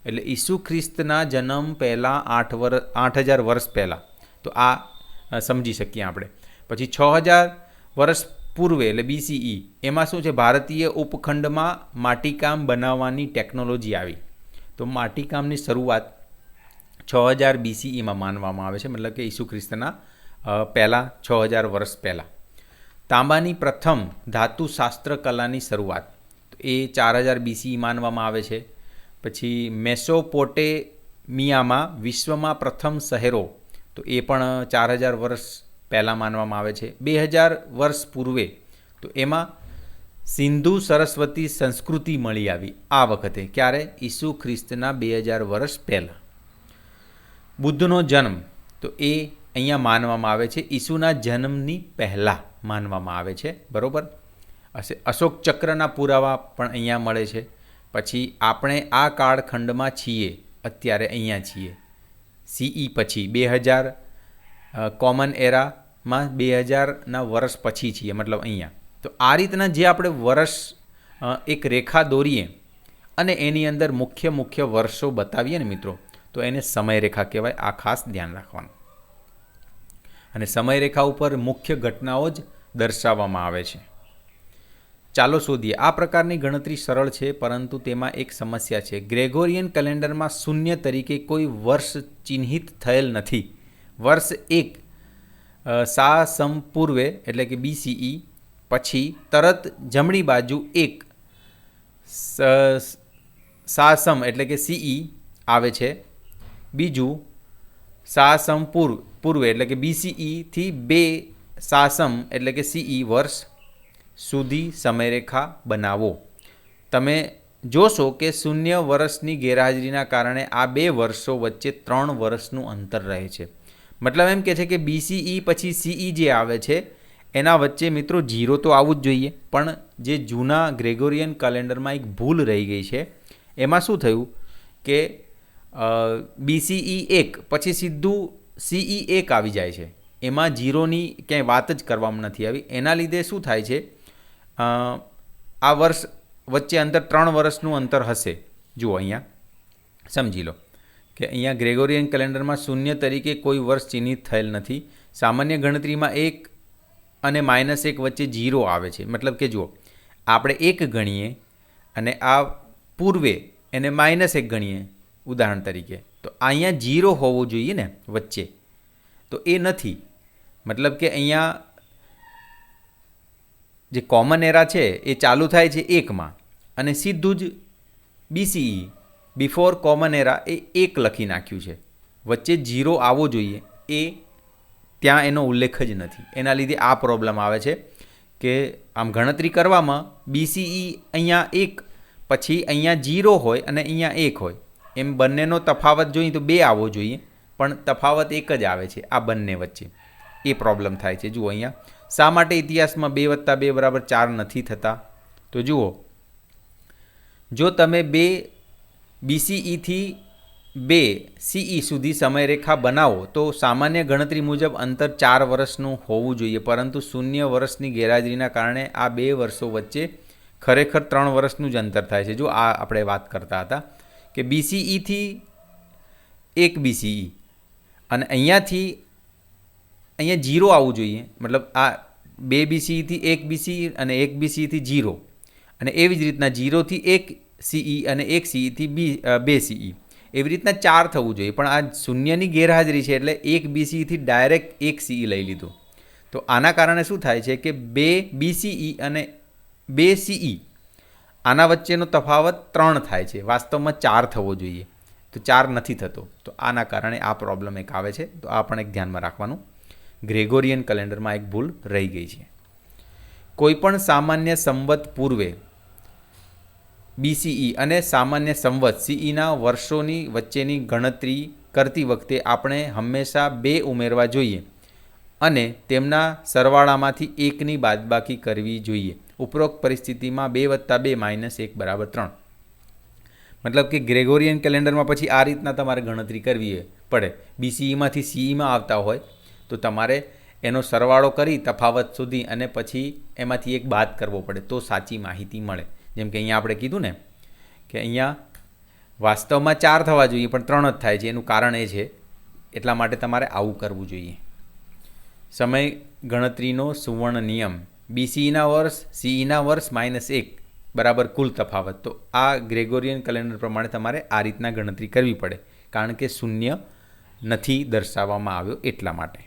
એટલે ઈસુ ખ્રિસ્તના જન્મ પહેલાં 8,000 વર્ષ પહેલાં. તો આ સમજી શકીએ આપણે. પછી 6,000 વર્ષ પૂર્વે એટલે બીસીઈ, એમાં શું છે, ભારતીય ઉપખંડમાં માટીકામ બનાવવાની ટેકનોલોજી આવી. તો માટીકામની શરૂઆત 6,000 બીસીઈમાં માનવામાં આવે છે, મતલબ કે ઈસુ ખ્રિસ્તના પહેલાં 6,000 વર્ષ પહેલાં. તાંબાની પ્રથમ ધાતુશાસ્ત્ર કલાની શરૂઆત, એ 4,000 બીસીઈ માનવામાં આવે છે. પછી મેસોપોટેમિયામાં વિશ્વમાં પ્રથમ શહેરો, તો એ પણ 4,000 વર્ષ પહેલાં માનવામાં આવે છે. 2,000 વર્ષ પૂર્વે, તો એમાં સિંધુ સરસ્વતી સંસ્કૃતિ મળી આવી. આ વખતે ક્યારે? ઈસુ ખ્રિસ્તના 2,000 વર્ષ પહેલાં. બુદ્ધનો જન્મ, તો એ અહીંયા માનવામાં આવે છે ઈસુના જન્મની પહેલાં માનવામાં આવે છે, બરાબર. અશોક ચક્રના પુરાવા પણ અહીંયા મળે છે. પછી આપણે આ કાળખંડમાં છીએ, અત્યારે અહીંયા છીએ, સીઈ પછી 2000 કોમન એરામાં 2000ના વર્ષ પછી છીએ, મતલબ અહીંયા. તો આ રીતના જે આપણે વર્ષ એક રેખા દોરીએ અને એની અંદર મુખ્ય વર્ષો બતાવીએ ને મિત્રો, તો એને સમયરેખા કહેવાય. આ ખાસ ધ્યાન રાખવાનું. અને સમયરેખા ઉપર મુખ્ય ઘટનાઓ જ દર્શાવવામાં આવે છે. ચાલો શોધીએ. આ પ્રકારની ગણતરી સરળ છે, પરંતુ તેમાં એક સમસ્યા છે. ગ્રેગોરિયન કેલેન્ડરમાં શૂન્ય તરીકે કોઈ વર્ષ ચિહ્નિત થયેલ નથી. વર્ષ 1 સા.સમ. પૂર્વે એટલે કે BCE પછી તરત જમણી બાજુ 1 સા.સમ. એટલે કે CE આવે છે. બીજું સા.સમ. પૂર્વે એટલે કે BCE થી 2 સા.સમ. એટલે કે CE વર્ષ સુધી સમયરેખા બનાવો. તમે જોશો કે શૂન્ય વર્ષની ગેરહાજરીના કારણે આ 2 વર્ષો વચ્ચે 3 વર્ષનું અંતર રહે છે. મતલબ એમ કે છે કે BCE પછી CE જે આવે છે એના વચ્ચે મિત્રો 0 તો આવવું જ જોઈએ, પણ જે જૂના ગ્રેગોરિયન કેલેન્ડરમાં એક ભૂલ રહી ગઈ છે. એમાં શું થયું કે BCE 1 પછી સીધું CE 1 આવી જાય છે. એમાં 0ની ક્યાંય વાત જ કરવામાં નથી આવી. એના લીધે શું થાય છે, આ વર્ષ વચ્ચે અંતર 3 વર્ષનું અંતર હશે. જુઓ અહીંયા સમજી લો કે અહીંયા ગ્રેગોરિયન કેલેન્ડરમાં શૂન્ય તરીકે કોઈ વર્ષ ચિહ્નિત થયેલ નથી. સામાન્ય ગણતરીમાં 1 અને -1 વચ્ચે 0 આવે છે. મતલબ કે જુઓ, આપણે 1 ગણીએ અને આ પૂર્વે એને -1 ગણીએ ઉદાહરણ તરીકે, તો અહીંયા 0 હોવો જોઈએ ને વચ્ચે, તો એ નથી. મતલબ કે અહીંયા જે કોમન એરા છે એ ચાલુ થાય છે 1માં અને સીધું જ BCE બિફોર કોમન એરા એ 1 લખી નાખ્યું છે. વચ્ચે 0 આવવો જોઈએ એ ત્યાં એનો ઉલ્લેખ જ નથી. એના લીધે આ પ્રોબ્લેમ આવે છે કે આમ ગણતરી કરવામાં BCE અહીંયા 1 પછી અહીંયા 0 હોય અને અહીંયા 1 હોય, એમ બંનેનો તફાવત જોઈએ તો 2 આવવો જોઈએ, પણ તફાવત 1 જ આવે છે આ બંને વચ્ચે. એ પ્રોબ્લેમ થાય છે. જુઓ અહીંયા શા માટે ઇતિહાસમાં 2 + 2 = 4 નથી થતા? તો જુઓ, જો તમે 2 BCE થી 2 CE સુધી સમયરેખા બનાવો તો સામાન્ય ગણતરી મુજબ અંતર 4 વર્ષનું હોવું જોઈએ, પરંતુ શૂન્ય વર્ષની ગેરહાજરીના કારણે આ 2 વર્ષો વચ્ચે ખરેખર 3 વર્ષનું જ અંતર થાય છે. જો આ આપણે વાત કરતા હતા કે BCE થી 1 BCE અને અહીંયા 0 આવવું જોઈએ. મતલબ આ 2 BCE થી 1 BCE અને 1 BCE થી 0, અને એવી જ રીતના 0 થી 1 CE અને 1 CE થી 2 CE, એવી રીતના 4 થવું જોઈએ. પણ આ શૂન્યની ગેરહાજરી છે એટલે 1 BCE થી ડાયરેક્ટ 1 CE લઈ લીધું. તો આના કારણે શું થાય છે કે 2 BCE અને 2 CE આના વચ્ચેનો તફાવત 3 થાય છે. વાસ્તવમાં 4 થવો જોઈએ, તો 4 નથી થતો. તો આના કારણે આ પ્રોબ્લેમ એક આવે છે. તો આ પણ એક ધ્યાનમાં રાખવાનું. ગ્રેગોરિયન કેલેન્ડરમાં એક ભૂલ રહી ગઈ છે. કોઈપણ સામાન્ય સંવત પૂર્વે BCE અને સામાન્ય સંવત CEના વર્ષોની વચ્ચેની ગણતરી કરતી વખતે આપણે હંમેશા 2 ઉમેરવા જોઈએ અને તેમના સરવાળામાંથી 1ની બાદબાકી કરવી જોઈએ. ઉપરોક્ત પરિસ્થિતિમાં 2 + 2 - 1 = 3. મતલબ કે ગ્રેગોરિયન કેલેન્ડરમાં પછી આ રીતના તમારે ગણતરી કરવી પડે. BCEમાંથી CEમાં આવતા હોય તો તમારે એનો સરવાળો કરી તફાવત સુધી અને પછી એમાંથી 1 બાદ કરવો પડે તો સાચી માહિતી મળે. જેમ કે અહીંયા આપણે કીધું ને કે અહીંયા વાસ્તવમાં 4 થવા જોઈએ પણ 3 જ થાય છે. એનું કારણ એ છે, એટલા માટે તમારે આવું કરવું જોઈએ. સમય ગણતરીનો સુવર્ણ નિયમ: BCEના વર્ષ CEના વર્ષ -1 બરાબર કુલ તફાવત. તો આ ગ્રેગોરિયન કેલેન્ડર પ્રમાણે તમારે આ રીતના ગણતરી કરવી પડે, કારણ કે શૂન્ય નથી દર્શાવવામાં આવ્યો એટલા માટે.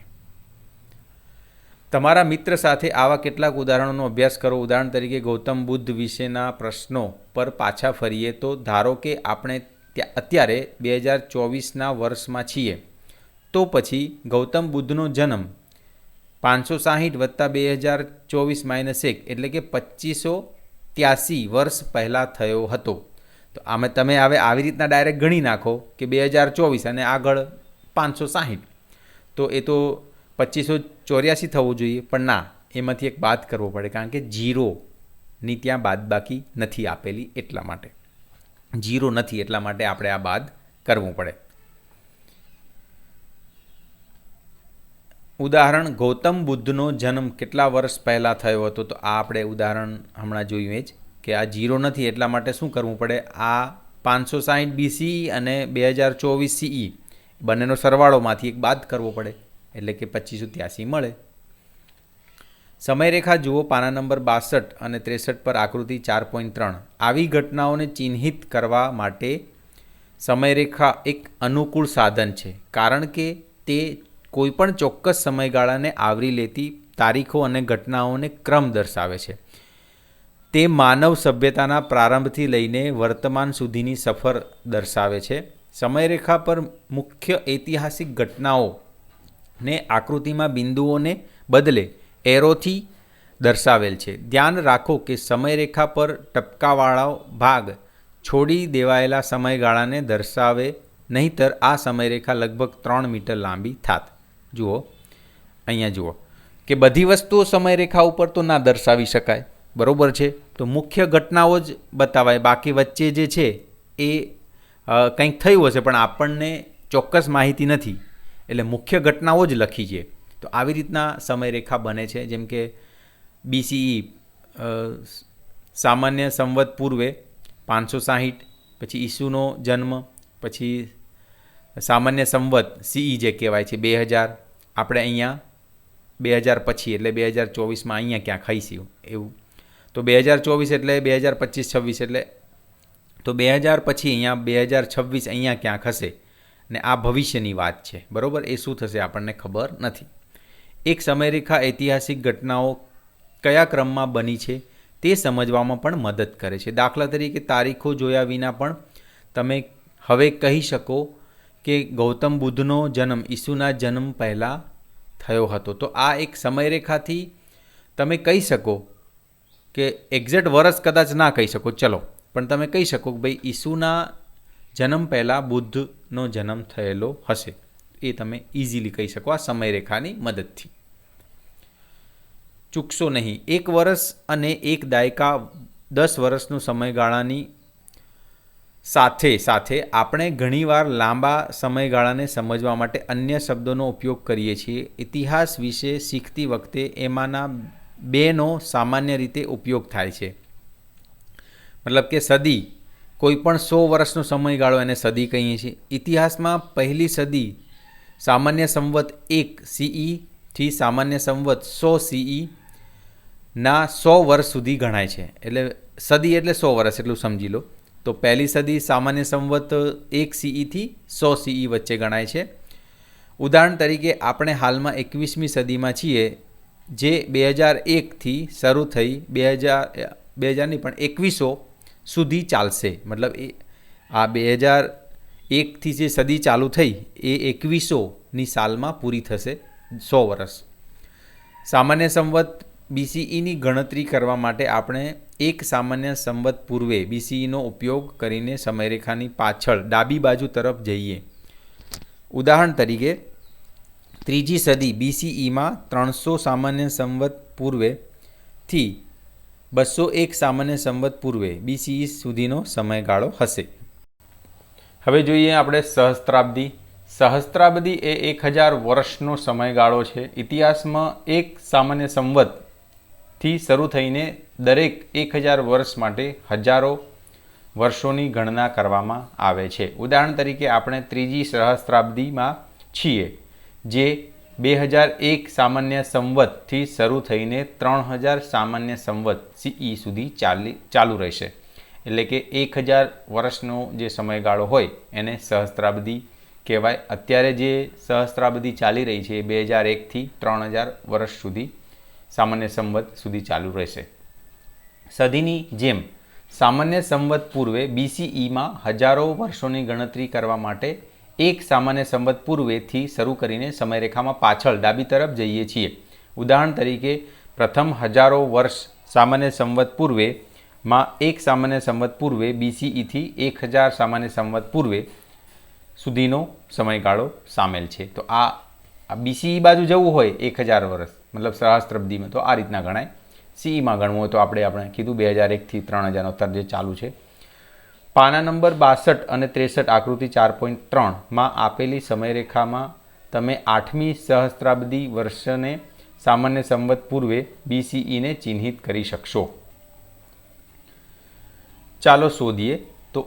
તમારા મિત્ર સાથે આવા કેટલાક ઉદાહરણોનો અભ્યાસ કરો. ઉદાહરણ તરીકે ગૌતમ બુદ્ધ વિશેના પ્રશ્નો પર પાછા ફરીએ તો ધારો કે આપણે અત્યારે 2024ના વર્ષમાં છીએ, તો પછી ગૌતમ બુદ્ધનો જન્મ 560 + 2024 - 1 એટલે કે 2583 વર્ષ પહેલાં થયો હતો. તો આમે તમે હવે આવી રીતના ડાયરેક્ટ ગણી નાખો કે 2024 અને આગળ 560, તો એ તો 2584 થવું જોઈએ, પણ ના, એમાંથી એક બાદ કરવો પડે, કારણ કે 0ની ત્યાં બાદબાકી નથી આપેલી એટલા માટે. 0 નથી એટલા માટે આપણે આ બાદ કરવું પડે. ઉદાહરણ: ગૌતમ બુદ્ધનો જન્મ કેટલા વર્ષ પહેલાં થયો હતો? તો આ આપણે ઉદાહરણ હમણાં જોયું એ જ કે આ 0 નથી એટલા માટે શું કરવું પડે? આ 560 BCE અને 2024 CE બંનેનો સરવાળોમાંથી એક બાદ કરવો પડે. એટલે કે 2583 મળે. સમયરેખા જુઓ પાના નંબર 62 અને 63 પર આકૃતિ 4.3. આવી ઘટનાઓને ચિહ્નિત કરવા માટે સમયરેખા એક અનુકૂળ સાધન છે, કારણ કે તે કોઈપણ ચોક્કસ સમયગાળાને આવરી લેતી તારીખો અને ઘટનાઓને ક્રમ દર્શાવે છે. તે માનવ સભ્યતાના પ્રારંભથી લઈને વર્તમાન સુધીની સફર દર્શાવે છે. સમયરેખા પર મુખ્ય ઐતિહાસિક ઘટનાઓને આકૃતિમાં બિંદુઓને બદલે એરોથી દર્શાવેલ છે. ધ્યાન રાખો કે સમયરેખા પર ટપકાવાળો ભાગ છોડી દેવાયેલા સમયગાળાને દર્શાવે, નહીંતર આ સમયરેખા લગભગ 3 મીટર લાંબી થાત. જુઓ, અહીંયા જુઓ કે બધી વસ્તુઓ સમયરેખા ઉપર તો ના દર્શાવી શકાય, બરાબર છે. તો મુખ્ય ઘટનાઓ જ બતાવાય, બાકી વચ્ચે જે છે એ કંઈક થયું હશે પણ આપણને ચોક્કસ માહિતી નથી, એટલે મુખ્ય ઘટનાઓ જ લખી છે. તો આવી રીતના સમયરેખા બને છે. જેમ કે BCE સામાન્ય સંવત પૂર્વે 560, પછી ઈસુનો જન્મ, પછી સામાન્ય સંવત CE જે કહેવાય છે 2000, આપણે અહીંયા 2000 પછી એટલે 2024માં અહીંયા ક્યાંક હઈશું એવું. તો 2024 એટલે 2025-26 એટલે તો 2000 પછી અહીંયા 2026 અહીંયા ક્યાંક હશે, ને આ ભવિષ્યની વાત છે, બરાબર. એ શું થશે આપણને ખબર નથી. એક સમયરેખા ઐતિહાસિક ઘટનાઓ કયા ક્રમમાં બની છે તે સમજવામાં પણ મદદ કરે છે. દાખલા તરીકે તારીખો જોયા વિના પણ તમે હવે કહી શકો કે ગૌતમ બુદ્ધનો જન્મ ઈસુના જન્મ પહેલાં થયો હતો. તો આ એક સમયરેખાથી તમે કહી શકો કે એક્ઝેક્ટ વર્ષ કદાચ ના કહી શકો, ચલો, પણ તમે કહી શકો કે ભાઈ ઈસુના જન્મ પહેલાં બુદ્ધનો જન્મ થયેલો હશે. એ તમે ઇઝીલી કહી શકો આ સમયરેખાની મદદથી. ચૂકશો નહીં, 1 વર્ષ અને 1 દાયકા 10 વર્ષનો સમયગાળાની સાથે સાથે આપણે ઘણીવાર લાંબા સમયગાળાને સમજવા માટે અન્ય શબ્દોનો ઉપયોગ કરીએ છીએ. ઇતિહાસ વિશે શીખતી વખતે એમાંના 2નો સામાન્ય રીતે ઉપયોગ થાય છે. મતલબ કે સદી, કોઈ પણ 100 વર્ષનો સમયગાળો એને સદી કહીએ છીએ. ઇતિહાસમાં પહેલી સદી સામાન્ય સંવત 1 CE થી સામાન્ય સંવત 100 CE ના 100 વર્ષ સુધી ગણાય છે. એટલે સદી એટલે 100 વર્ષ એટલું સમજી લો. તો પહેલી સદી સામાન્ય સંવત 1 CE થી 100 CE વચ્ચે ગણાય છે. ઉદાહરણ તરીકે આપણે હાલમાં 21મી સદીમાં છીએ, જે 2001થી શરૂ થઈ 2000 નહીં પણ 2100 સુધી ચાલશે. મતલબ આ 2001થી જે સદી ચાલુ થઈ એ 2100ની સાલમાં પૂરી થશે, 100 વર્ષ. સામાન્ય સંવત BCEની ગણતરી કરવા માટે આપણે એક સામાન્ય સંવત પૂર્વે BCEનો ઉપયોગ કરીને સમયરેખાની પાછળ ડાબી બાજુ તરફ જઈએ. ઉદાહરણ તરીકે ત્રીજી સદી BCEમાં 300 સામાન્ય સંવત પૂર્વેથી 201 સામાન્ય સંવત પૂર્વે BCE સુધીનો સમયગાળો હશે. હવે જોઈએ આપણે સહસ્ત્રાબ્દી. સહસ્ત્રાબ્દી એ 1000 વર્ષનો સમયગાળો છે. ઇતિહાસમાં એક સામાન્ય સંવતથી શરૂ થઈને દરેક 1000 વર્ષ માટે હજારો વર્ષોની ગણના કરવામાં આવે છે. ઉદાહરણ તરીકે આપણે ત્રીજી સહસ્ત્રાબ્દીમાં છીએ, જે 2001 સામાન્ય સંવતથી શરૂ થઈને 3000 સામાન્ય સંવત CE સુધી ચાલુ રહેશે. એટલે કે 1000 વર્ષનો જે સમયગાળો હોય એને સહસ્ત્રાબ્દી કહેવાય. અત્યારે જે સહસ્ત્રાબ્દી ચાલી રહી છે એ 2001થી 3000 વર્ષ સુધી સામાન્ય સંવત સુધી ચાલુ રહેશે. સદીની જેમ સામાન્ય સંવત પૂર્વે BCEમાં હજારો વર્ષોની ગણતરી કરવા માટે એક સામાન્ય સંવત પૂર્વેથી શરૂ કરીને સમયરેખામાં પાછળ ડાબી તરફ જઈએ છીએ. ઉદાહરણ તરીકે પ્રથમ હજારો વર્ષ સામાન્ય સંવત પૂર્વેમાં એક સામાન્ય સંવત પૂર્વે BCEથી 1000 સામાન્ય સંવત પૂર્વે સુધીનો સમયગાળો સામેલ છે. તો આ BCE બાજુ જવું હોય 1000 વર્ષ, મતલબ સહસ્ત્રાબ્દીમાં, તો આ રીતના ગણાય. CEમાં ગણવું હોય તો આપણે કીધું 2001થી 3000 અત્યારે જે ચાલુ છે. પાના નંબર 62 અને 63 આકૃતિ 4.3માં આપેલી સમયરેખામાં તમે 8મી સહસ્ત્રાબ્દી વર્ષને સામાન્ય સંવત પૂર્વે BCEને ચિહ્નિત કરી શકશો. ચાલો શોધીએ. તો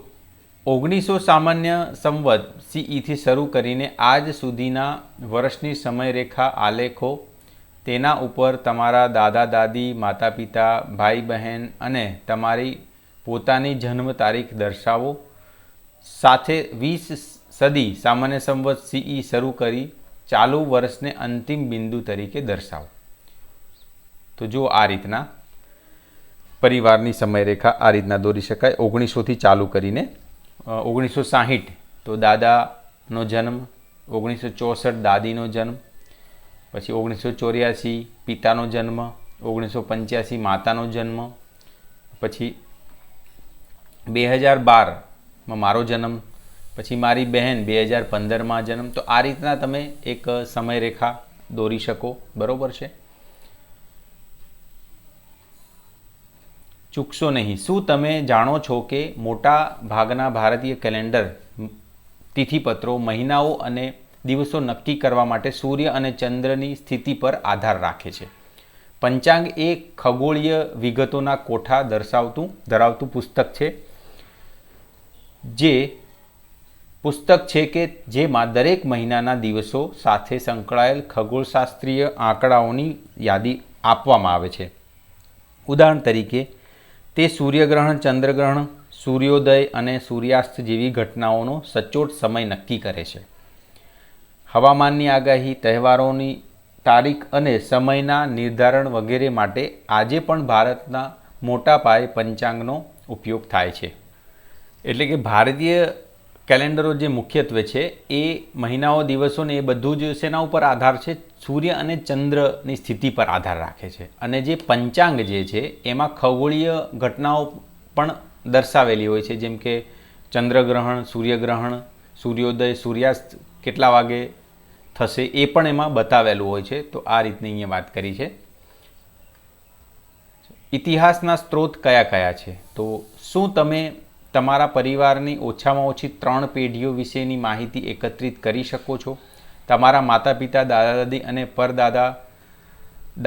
1900 સામાન્ય સંવત CEથી શરૂ કરીને આજ સુધીના વર્ષની સમયરેખા આલેખો, તેના ઉપર તમારા દાદા દાદી, માતા પિતા, ભાઈ બહેન અને તમારી પોતાની જન્મ તારીખ દર્શાવો. સાથે 20 સદી સામાન્ય સંવત CE શરૂ કરી ચાલુ વર્ષને અંતિમ બિંદુ તરીકે દર્શાવો. તો જો આ રીતના પરિવારની સમયરેખા આ રીતના દોરી શકાય. 1900થી ચાલુ કરીને 1960 તો દાદાનો જન્મ, 1964 દાદીનો જન્મ, પછી 1984 પિતાનો જન્મ, 1985 માતાનો જન્મ, પછી 2012માં મારો જન્મ, પછી મારી બહેન 2015માં જન્મ. તો આ રીતના તમે એક સમયરેખા દોરી શકો. બરાબર છે. ચૂકશો નહીં. શું તમે જાણો છો કે મોટા ભાગના ભારતીય કેલેન્ડર તિથિપત્રો મહિનાઓ અને દિવસો નક્કી કરવા માટે સૂર્ય અને ચંદ્રની સ્થિતિ પર આધાર રાખે છે? પંચાંગ એ ખગોળીય વિગતોના કોઠા ધરાવતું પુસ્તક છે કે જેમાં દરેક મહિનાના દિવસો સાથે સંકળાયેલ ખગોળશાસ્ત્રીય આંકડાઓની યાદી આપવામાં આવે છે. ઉદાહરણ તરીકે, તે સૂર્યગ્રહણ, ચંદ્રગ્રહણ, સૂર્યોદય અને સૂર્યાસ્ત જેવી ઘટનાઓનો સચોટ સમય નક્કી કરે છે. હવામાનની આગાહી, તહેવારોની તારીખ અને સમયના નિર્ધારણ વગેરે માટે આજે પણ ભારતના મોટા પાયે પંચાંગનો ઉપયોગ થાય છે. એટલે કે ભારતીય કેલેન્ડરો જે મુખ્યત્વે છે એ મહિનાઓ, દિવસોને એ બધું જ શેના ઉપર આધાર છે? સૂર્ય અને ચંદ્રની સ્થિતિ પર આધાર રાખે છે. અને જે પંચાંગ જે છે એમાં ખગોળીય ઘટનાઓ પણ દર્શાવેલી હોય છે, જેમ કે ચંદ્રગ્રહણ, સૂર્યગ્રહણ, સૂર્યોદય, સૂર્યાસ્ત કેટલા વાગે થશે એ પણ એમાં બતાવેલું હોય છે. તો આ રીતની અહીંયા વાત કરી છે. ઇતિહાસના સ્ત્રોત કયા કયા છે? તો શું તમે તમારા પરિવારની ઓછામાં ઓછી 3 પેઢીઓ વિશેની માહિતી એકત્રિત કરી શકો છો? તમારા માતા પિતા, દાદા દાદી અને પરદાદા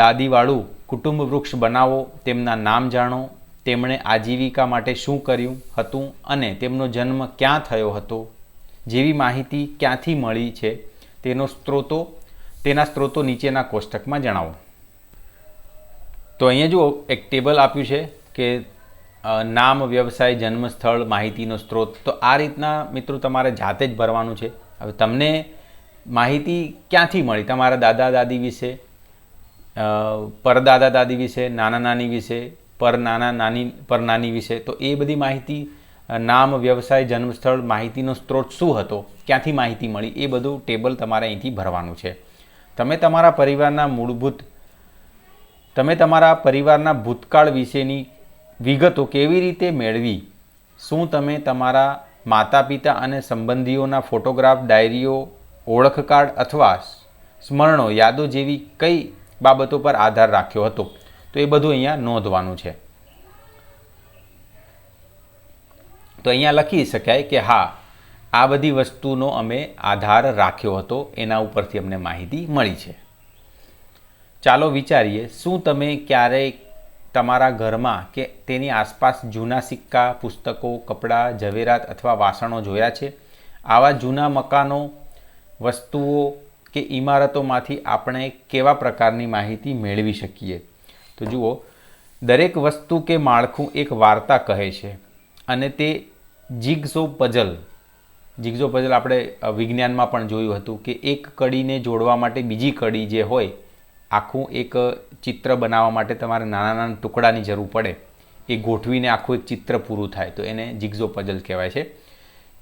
દાદીવાળું કુટુંબ વૃક્ષ બનાવો. તેમના નામ જાણો. તેમણે આજીવિકા માટે શું કર્યું હતું અને તેમનો જન્મ ક્યાં થયો હતો જેવી માહિતી ક્યાંથી મળી છે તેના સ્ત્રોતો નીચેના કોષ્ટકમાં જણાવો. તો અહીંયા જુઓ એક ટેબલ આપ્યું છે કે નામ, વ્યવસાય, જન્મસ્થળ, માહિતીનો સ્ત્રોત. તો આ રીતના મિત્રો તમારે જાતે જ ભરવાનું છે. હવે તમને માહિતી ક્યાંથી મળી? તમારા દાદા દાદી વિશે, પરદાદા દાદી વિશે, નાના નાની વિશે, પરનાની વિશે. તો એ બધી માહિતી, નામ, વ્યવસાય, જન્મસ્થળ, માહિતીનો સ્ત્રોત શું હતો, ક્યાંથી માહિતી મળી, એ બધું ટેબલ તમારે અહીંથી ભરવાનું છે. તમે તમારા પરિવારના ભૂતકાળ વિશેની વિગતો કેવી રીતે મેળવી? શું તમે તમારા માતા પિતા અને સંબંધીઓના ફોટોગ્રાફ, ડાયરીઓ, ઓળખ કાર્ડ અથવા સ્મરણો, યાદો જેવી કઈ બાબતો પર આધાર રાખ્યો હતો? તો એ બધું અહીંયા નોંધવાનું છે. તો અહીંયા લખી શકાય કે હા, આ બધી વસ્તુનો અમે આધાર રાખ્યો હતો, એના ઉપરથી અમને માહિતી મળી છે. ચાલો વિચારીએ, શું તમે ક્યારેય તમારા ઘરમાં કે તેની આસપાસ જૂના સિક્કા, પુસ્તકો, કપડાં, ઝવેરાત અથવા વાસણો જોયા છે? આવા જૂના મકાનો, વસ્તુઓ કે ઇમારતોમાંથી આપણે કેવા પ્રકારની માહિતી મેળવી શકીએ? તો જુઓ, દરેક વસ્તુ કે માળખું એક વાર્તા કહે છે અને તે જિગઝો પઝલ આપણે વિજ્ઞાનમાં પણ જોયું હતું કે એક કડીને જોડવા માટે બીજી કડી જે હોય, આખું એક ચિત્ર બનાવવા માટે તમારે નાના નાના ટુકડાની જરૂર પડે. એ ગોઠવીને આખું એક ચિત્ર પૂરું થાય, તો એને જિગઝો પઝલ કહેવાય છે.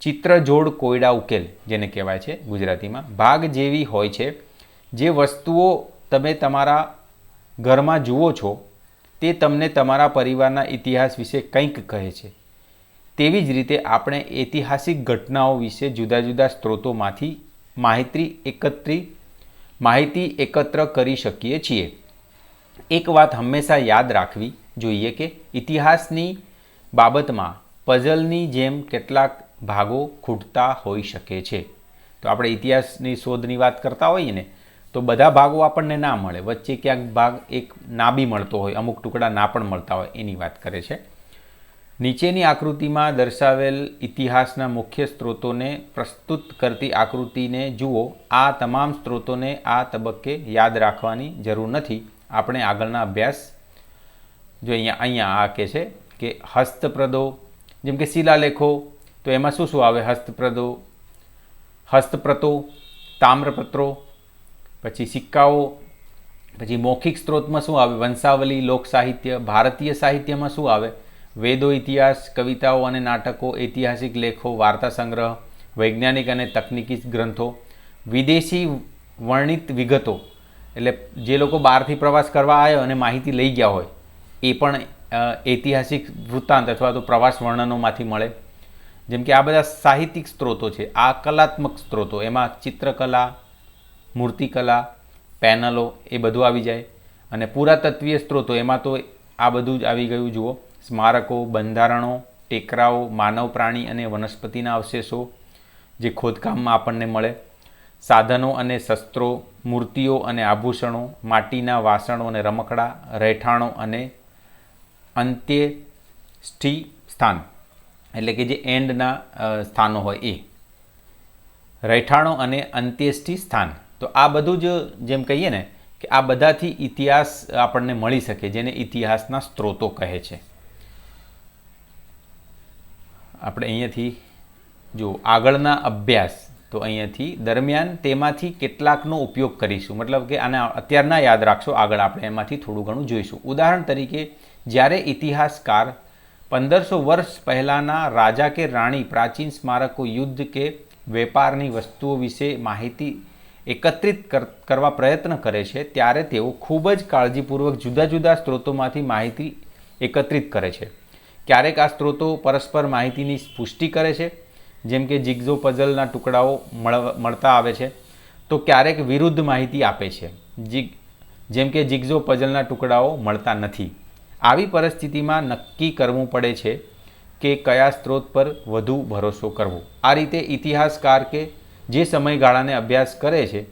ચિત્ર જોડ કોયડા ઉકેલ જેને કહેવાય છે ગુજરાતીમાં. ભાગ જેવી હોય છે. જે વસ્તુઓ તમે તમારા ઘરમાં જુઓ છો તે તમને તમારા પરિવારના ઇતિહાસ વિશે કંઈક કહે છે. તેવી જ રીતે આપણે ઐતિહાસિક ઘટનાઓ વિશે જુદા જુદા સ્ત્રોતોમાંથી માહિતી એકત્ર કરી શકીએ છીએ. એક વાત હંમેશા યાદ રાખવી જોઈએ કે ઇતિહાસની બાબતમાં પઝલની જેમ કેટલાક ભાગો ખૂટતા હોઈ શકે છે. તો આપણે ઇતિહાસની શોધની વાત કરતા હોઈએ ને, તો બધા ભાગો આપણને ના મળે, વચ્ચે ક્યાંક ભાગ એક ના બી મળતો હોય, અમુક ટુકડા ના પણ મળતા હોય, એની વાત કરે છે. નીચેની આકૃતિમાં દર્શાવેલ ઇતિહાસના મુખ્ય સ્ત્રોતોને પ્રસ્તુત કરતી આકૃતિને જુઓ. આ તમામ સ્ત્રોતોને આ તબક્કે યાદ રાખવાની જરૂર નથી. આપણે આગળના અભ્યાસ જો અહીંયા આ કહે છે કે હસ્તપ્રદો, જેમ કે શિલાલેખો, તો એમાં શું શું આવે? હસ્તપ્રતો, તામ્રપત્રો, પછી સિક્કાઓ, પછી મૌખિક સ્ત્રોતમાં શું આવે? વંશાવલી, લોક સાહિત્ય. ભારતીય સાહિત્યમાં શું આવે? વેદો, ઇતિહાસ, કવિતાઓ અને નાટકો, ઐતિહાસિક લેખો, વાર્તા સંગ્રહ, વૈજ્ઞાનિક અને તકનીકી ગ્રંથો. વિદેશી વર્ણિત વિગતો, એટલે જે લોકો બહારથી પ્રવાસ કરવા આવ્યા અને માહિતી લઈ ગયા હોય એ પણ ઐતિહાસિક વૃત્તાંત અથવા તો પ્રવાસ વર્ણનોમાંથી મળે. જેમ કે આ બધા સાહિત્યિક સ્ત્રોતો છે. આ કલાત્મક સ્ત્રોતો, એમાં ચિત્રકલા, મૂર્તિકલા, પેનલો એ બધું આવી જાય. અને પુરાતત્વીય સ્ત્રોતો, એમાં તો આ બધું જ આવી ગયું. જુઓ, સ્મારકો, બંધારણો, ટેકરાઓ, માનવ, પ્રાણી અને વનસ્પતિના અવશેષો જે ખોદકામમાં આપણને મળે, સાધનો અને શસ્ત્રો, મૂર્તિઓ અને આભૂષણો, માટીના વાસણો અને રમકડા, રહેઠાણો અને અંત્યેષ્ટિ સ્થાન, એટલે કે જે એન્ડના સ્થાનો હોય એ રહેઠાણો અને અંત્યેષ્ટિ સ્થાન. તો આ બધું જ જેમ કહીએ ને કે આ બધાથી ઇતિહાસ આપણને મળી શકે, જેને ઇતિહાસના સ્ત્રોતો કહે છે. આપણે અહીંયાથી જો આગળના અભ્યાસ, તો અહીંયાથી દરમિયાન તેમાંથી કેટલાકનો ઉપયોગ કરીશું. મતલબ કે આને અત્યારના યાદ રાખશો, આગળ આપણે એમાંથી થોડું ઘણું જોઈશું. ઉદાહરણ તરીકે, જ્યારે ઇતિહાસકાર 1500 વર્ષ પહેલાંના રાજા કે રાણી પ્રાચીન સ્મારકો, યુદ્ધ કે વેપારની વસ્તુઓ વિશે માહિતી એકત્રિત કરવા પ્રયત્ન કરે છે, ત્યારે તેઓ ખૂબ જ કાળજીપૂર્વક જુદા જુદા સ્ત્રોતોમાંથી માહિતી એકત્રિત કરે છે. ક્યારેક આ સ્ત્રોતો પરસ્પર માહિતીની પુષ્ટિ કરે છે, જેમ કે જિગ્ઝો પઝલના ટુકડાઓ મળતા આવે છે, તો ક્યારેક વિરુદ્ધ માહિતી આપે છે, જેમ કે જિગ્ઝો પઝલના ટુકડાઓ મળતા નથી. આવી પરિસ્થિતિમાં નક્કી કરવું પડે છે કે કયા સ્ત્રોત પર વધુ ભરોસો કરવો. આ રીતે ઇતિહાસકાર કે જે સમયગાળાને અભ્યાસ કરે છે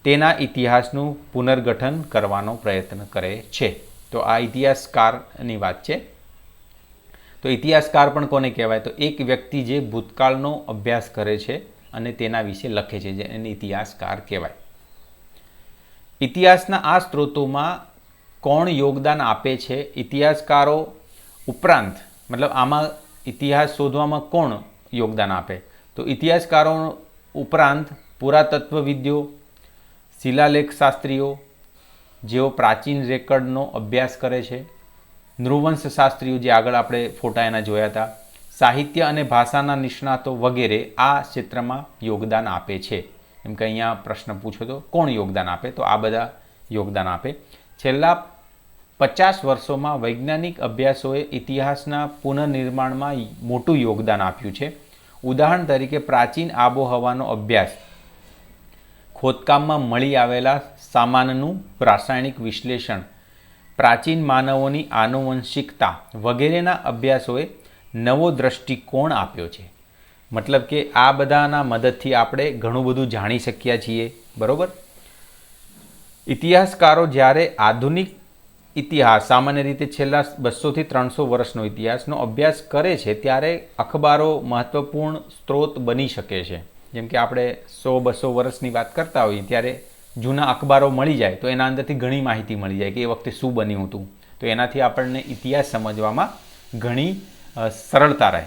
તેના ઇતિહાસનું પુનર્ગઠન કરવાનો પ્રયત્ન કરે છે. તો આ ઇતિહાસકારની વાત છે. તો ઇતિહાસકાર પણ કોને કહેવાય? તો એક વ્યક્તિ જે ભૂતકાળનો અભ્યાસ કરે છે અને તેના વિશે લખે છે, એને ઇતિહાસકાર કહેવાય. ઇતિહાસના આ સ્ત્રોતોમાં કોણ યોગદાન આપે છે? ઇતિહાસકારો ઉપરાંત, મતલબ આમાં ઇતિહાસ શોધવામાં કોણ યોગદાન આપે? તો ઇતિહાસકારો ઉપરાંત પુરાતત્વવિદો, શિલાલેખ શાસ્ત્રીઓ જેઓ પ્રાચીન રેકર્ડનો અભ્યાસ કરે છે, નૃવંશ શાસ્ત્રીઓ જે આગળ આપણે ફોટા એના જોયા હતા, સાહિત્ય અને ભાષાના નિષ્ણાતો વગેરે આ ક્ષેત્રમાં યોગદાન આપે છે. એમ કે અહીંયા પ્રશ્ન પૂછો તો કોણ યોગદાન આપે? તો આ બધા યોગદાન આપે. છેલ્લા 50 વર્ષોમાં વૈજ્ઞાનિક અભ્યાસોએ ઇતિહાસના પુનર્નિર્માણમાં મોટું યોગદાન આપ્યું છે. ઉદાહરણ તરીકે, પ્રાચીન આબોહવાનો અભ્યાસ, ખોદકામમાં મળી આવેલા સામાનનું રાસાયણિક વિશ્લેષણ, પ્રાચીન માનવોની આનુવંશિકતા વગેરેના અભ્યાસોએ નવો દૃષ્ટિકોણ આપ્યો છે. મતલબ કે આ બધાના મદદથી આપણે ઘણું બધું જાણી શક્યા છીએ. બરાબર. ઇતિહાસકારો જ્યારે આધુનિક ઇતિહાસ, સામાન્ય રીતે છેલ્લા 200 થી 300 વર્ષનો ઇતિહાસનો અભ્યાસ કરે છે, ત્યારે અખબારો મહત્વપૂર્ણ સ્ત્રોત બની શકે છે. જેમ કે આપણે 100-200 વર્ષની વાત કરતા હોઈએ ત્યારે જૂના અખબારો મળી જાય તો એના અંદરથી ઘણી માહિતી મળી જાય કે એ વખતે શું બન્યું હતું. તો એનાથી આપણને ઇતિહાસ સમજવામાં ઘણી સરળતા રહે.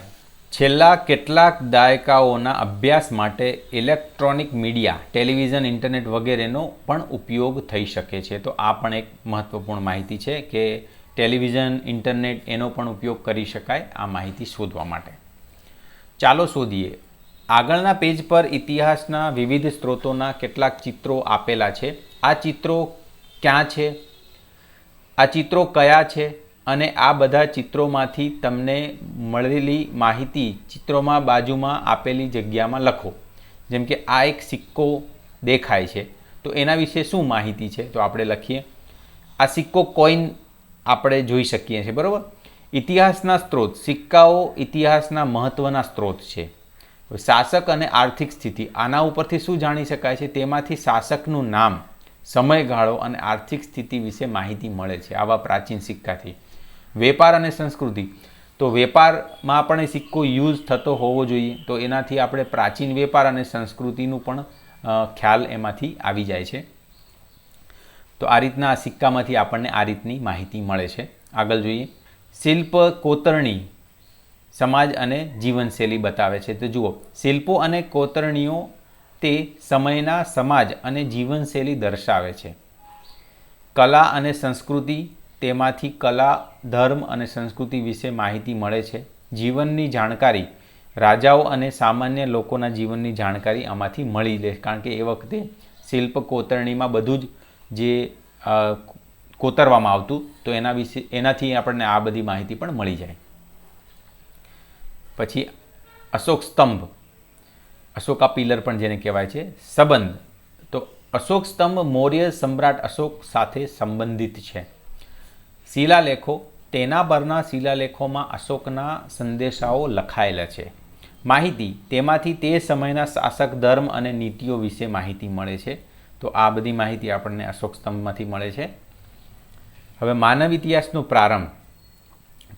છેલ્લા કેટલાક દાયકાઓના અભ્યાસ માટે ઇલેક્ટ્રોનિક મીડિયા, ટેલિવિઝન, ઇન્ટરનેટ વગેરેનો પણ ઉપયોગ થઈ શકે છે. તો આ પણ એક મહત્વપૂર્ણ માહિતી છે કે ટેલિવિઝન, ઇન્ટરનેટ એનો પણ ઉપયોગ કરી શકાય આ માહિતી શોધવા માટે. ચાલો શોધીએ. આગળના પેજ પર ઇતિહાસના વિવિધ સ્ત્રોતોના કેટલાક ચિત્રો આપેલા છે. આ ચિત્રો ક્યાં છે? આ ચિત્રો કયા છે? અને આ બધા ચિત્રોમાંથી તમને મળેલી માહિતી ચિત્રોમાં બાજુમાં આપેલી જગ્યામાં લખો. જેમ કે આ એક સિક્કો દેખાય છે, તો એના વિશે શું માહિતી છે? તો આપણે લખીએ. આ સિક્કો કોઈન આપણે જોઈ શકીએ છીએ. બરાબર. ઇતિહાસના સ્ત્રોત. સિક્કાઓ ઇતિહાસના મહત્ત્વના સ્ત્રોત છે. શાસક અને આર્થિક સ્થિતિ, આના ઉપરથી શું જાણી શકાય છે? તેમાંથી શાસકનું નામ, સમયગાળો અને આર્થિક સ્થિતિ વિશે માહિતી મળે છે આવા પ્રાચીન સિક્કાથી. વેપાર અને સંસ્કૃતિ, તો વેપારમાં પણ એ સિક્કો યુઝ થતો હોવો જોઈએ, તો એનાથી આપણે પ્રાચીન વેપાર અને સંસ્કૃતિનું પણ ખ્યાલ એમાંથી આવી જાય છે. તો આ રીતના આ સિક્કામાંથી આપણને આ રીતની માહિતી મળે છે. આગળ જોઈએ, શિલ્પ કોતરણી સમાજ અને જીવનશૈલી બતાવે છે. તો જુઓ, શિલ્પો અને કોતરણીઓ તે સમયના સમાજ અને જીવનશૈલી દર્શાવે છે. કલા અને સંસ્કૃતિ, તેમાંથી કલા, ધર્મ અને સંસ્કૃતિ વિશે માહિતી મળે છે. જીવનની જાણકારી, રાજાઓ અને સામાન્ય લોકોના જીવનની જાણકારી આમાંથી મળી લે, કારણ કે એ વખતે શિલ્પ કોતરણીમાં બધું જ જે કોતરવામાં આવતું, તો એનાથી આપણને આ બધી માહિતી પણ મળી જાય. પછી અશોક સ્તંભ, અશોકા પિલર પણ જેને કહેવાય છે. સંબંધ, તો અશોક સ્તંભ મૌર્ય સમ્રાટ અશોક સાથે સંબંધિત છે. શિલાલેખો, તેના પરના શિલાલેખોમાં અશોકના સંદેશાઓ લખાયેલા છે. માહિતી, તેમાંથી તે સમયના શાસક, ધર્મ અને નીતિઓ વિશે માહિતી મળે છે. તો આ બધી માહિતી આપણને અશોક સ્તંભમાંથી મળે છે. હવે માનવ ઇતિહાસનો પ્રારંભ,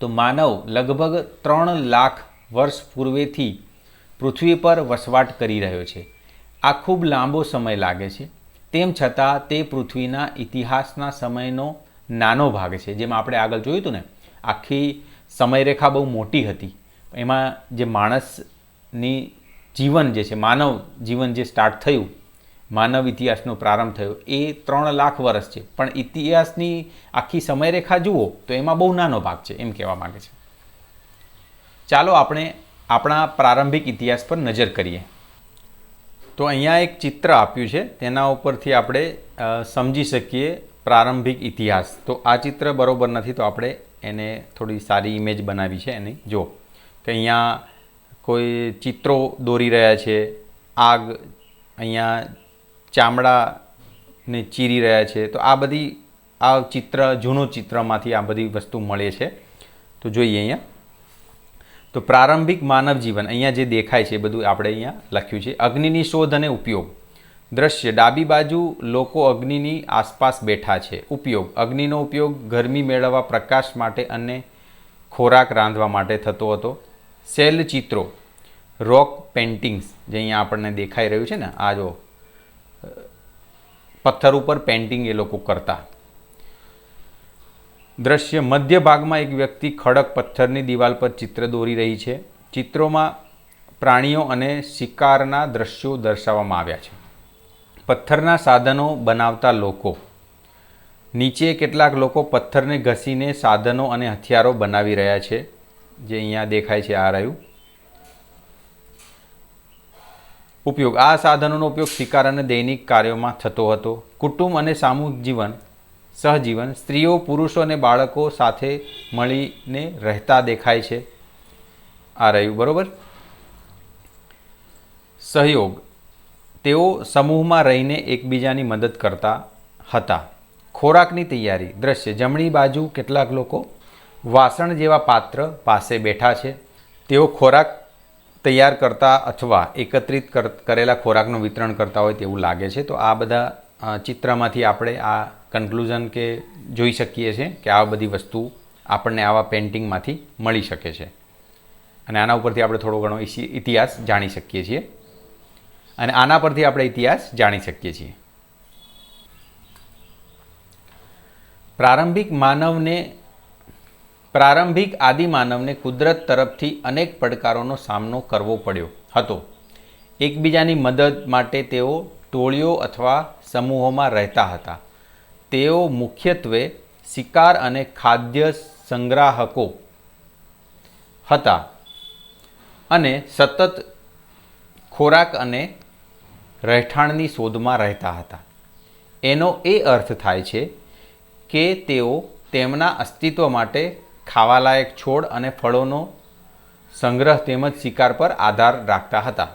તો માનવ લગભગ 3 લાખ વર્ષ પૂર્વેથી પૃથ્વી પર વસવાટ કરી રહ્યો છે. આ ખૂબ લાંબો સમય લાગે છે, તેમ છતાં તે પૃથ્વીના ઇતિહાસના સમયનો નાનો ભાગ છે. જેમાં આપણે આગળ જોયું હતું ને, આખી સમયરેખા બહુ મોટી હતી. એમાં જે માણસની જીવન જે છે, માનવ જીવન જે સ્ટાર્ટ થયું, માનવ ઇતિહાસનો પ્રારંભ થયો, એ 3 લાખ વર્ષ છે. પણ ઇતિહાસની આખી સમયરેખા જુઓ તો એમાં બહુ નાનો ભાગ છે, એમ કહેવા માગે છે. ચાલો આપણે આપણા પ્રારંભિક ઇતિહાસ પર નજર કરીએ. તો અહીંયા એક ચિત્ર આપ્યું છે, તેના ઉપરથી આપણે સમજી શકીએ પ્રારંભિક ઇતિહાસ. તો આ ચિત્ર બરોબર નથી, તો આપણે એને થોડી સારી ઇમેજ બનાવી છે એની. જો કે અહીંયા કોઈ ચિત્રો દોરી રહ્યા છે, આગ, અહીંયા ચામડાને ચીરી રહ્યા છે. તો આ બધી આ ચિત્ર, જૂનું ચિત્રમાંથી આ બધી વસ્તુ મળે છે. તો જોઈએ અહીંયા, તો પ્રારંભિક માનવ જીવન અહીંયા જે દેખાય છે એ બધું આપણે અહીંયા લખ્યું છે. અગ્નિની શોધ અને ઉપયોગ. દ્રશ્ય, ડાબી બાજુ લોકો અગ્નિની આસપાસ બેઠા છે. ઉપયોગ, અગ્નિનો ઉપયોગ ગરમી મેળવવા, પ્રકાશ માટે અને ખોરાક રાંધવા માટે થતો હતો. શૈલ ચિત્રો, રોક પેઇન્ટિંગ્સ, જે અહીંયા આપણને દેખાઈ રહ્યું છે ને, આ જો પથ્થર ઉપર પેઇન્ટિંગ એ લોકો કરતા. દ્રશ્ય, મધ્ય ભાગમાં એક વ્યક્તિ ખડક પથ્થરની દિવાલ પર ચિત્ર દોરી રહી છે. ચિત્રોમાં પ્રાણીઓ અને શિકારના દ્રશ્યો દર્શાવવામાં આવ્યા છે. પથ્થરના સાધનો બનાવતા લોકો, નીચે કેટલાક લોકો પથ્થરને ઘસીને સાધનો અને હથિયારો બનાવી રહ્યા છે, જે અહીંયા દેખાય છે, આ રહ્યું. ઉપયોગ, આ સાધનોનો ઉપયોગ શિકાર અને દૈનિક કાર્યોમાં થતો હતો. કુટુંબ અને સામૂહિક જીવન, સહજીવન, સ્ત્રીઓ, પુરુષો અને બાળકો સાથે મળીને રહેતા દેખાય છે, આ રહ્યું બરોબર. સહયોગ, તેઓ સમૂહમાં રહીને એકબીજાની મદદ કરતા હતા. ખોરાકની તૈયારી. દ્રશ્ય, જમણી બાજુ કેટલાક લોકો વાસણ જેવા પાત્ર પાસે બેઠા છે. તેઓ ખોરાક તૈયાર કરતા અથવા એકત્રિત કરેલા ખોરાકનું વિતરણ કરતા હોય તેવું લાગે છે. તો આ બધા ચિત્રમાંથી આપણે આ કન્ક્લુઝન કે જોઈ શકીએ છીએ કે આ બધી વસ્તુ આપણને આવા પેઇન્ટિંગમાંથી મળી શકે છે. અને આના ઉપરથી આપણે થોડો ઘણો ઇતિહાસ જાણી શકીએ છીએ. અને આના પરથી આપણે ઇતિહાસ જાણી શકીએ છીએ. પ્રારંભિક આદિમાનવને કુદરત તરફથી અનેક પડકારોનો સામનો કરવો પડ્યો હતો. એકબીજાની મદદ માટે તેઓ ટોળીઓ અથવા સમૂહોમાં રહેતા હતા. તેઓ મુખ્યત્વે શિકાર અને ખાદ્ય સંગ્રાહકો હતા અને સતત ખોરાક અને રહેઠાણની શોધમાં રહેતા હતા. એનો એ અર્થ થાય છે કે તેઓ તેમના અસ્તિત્વ માટે ખાવાલાયક છોડ અને ફળોનો સંગ્રહ તેમજ શિકાર પર આધાર રાખતા હતા.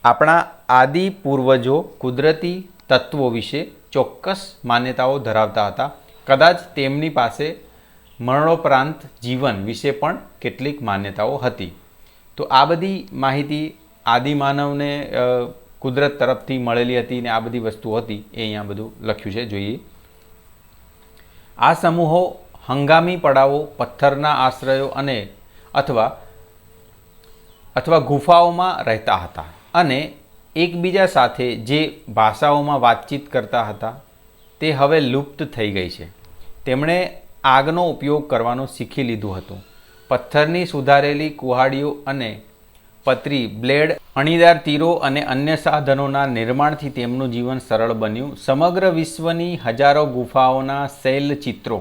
આપણા આદિ પૂર્વજો કુદરતી તત્વો વિશે ચોક્કસ માન્યતાઓ ધરાવતા હતા. કદાચ તેમની પાસે મરણોપરાંત જીવન વિશે પણ કેટલીક માન્યતાઓ હતી. તો આ બધી માહિતી આદિમાનવને કુદરત તરફથી મળેલી હતી ને આ બધી વસ્તુ હતી એ અહીંયા બધું લખ્યું છે, જોઈએ. આ સમૂહો હંગામી પડાવો, પથ્થરના આશ્રયો અને અથવા ગુફાઓમાં રહેતા હતા અને એકબીજા સાથે જે ભાષાઓમાં વાતચીત કરતા હતા તે હવે લુપ્ત થઈ ગઈ છે. તેમણે આગનો ઉપયોગ કરવાનું શીખી લીધું હતું. પથ્થરની સુધારેલી કુહાડીઓ અને પતરી, બ્લેડ, અણીદાર તીરો અને અન્ય સાધનોના નિર્માણથી તેમનું જીવન સરળ બન્યું. સમગ્ર વિશ્વની હજારો ગુફાઓના શૈલ ચિત્રો,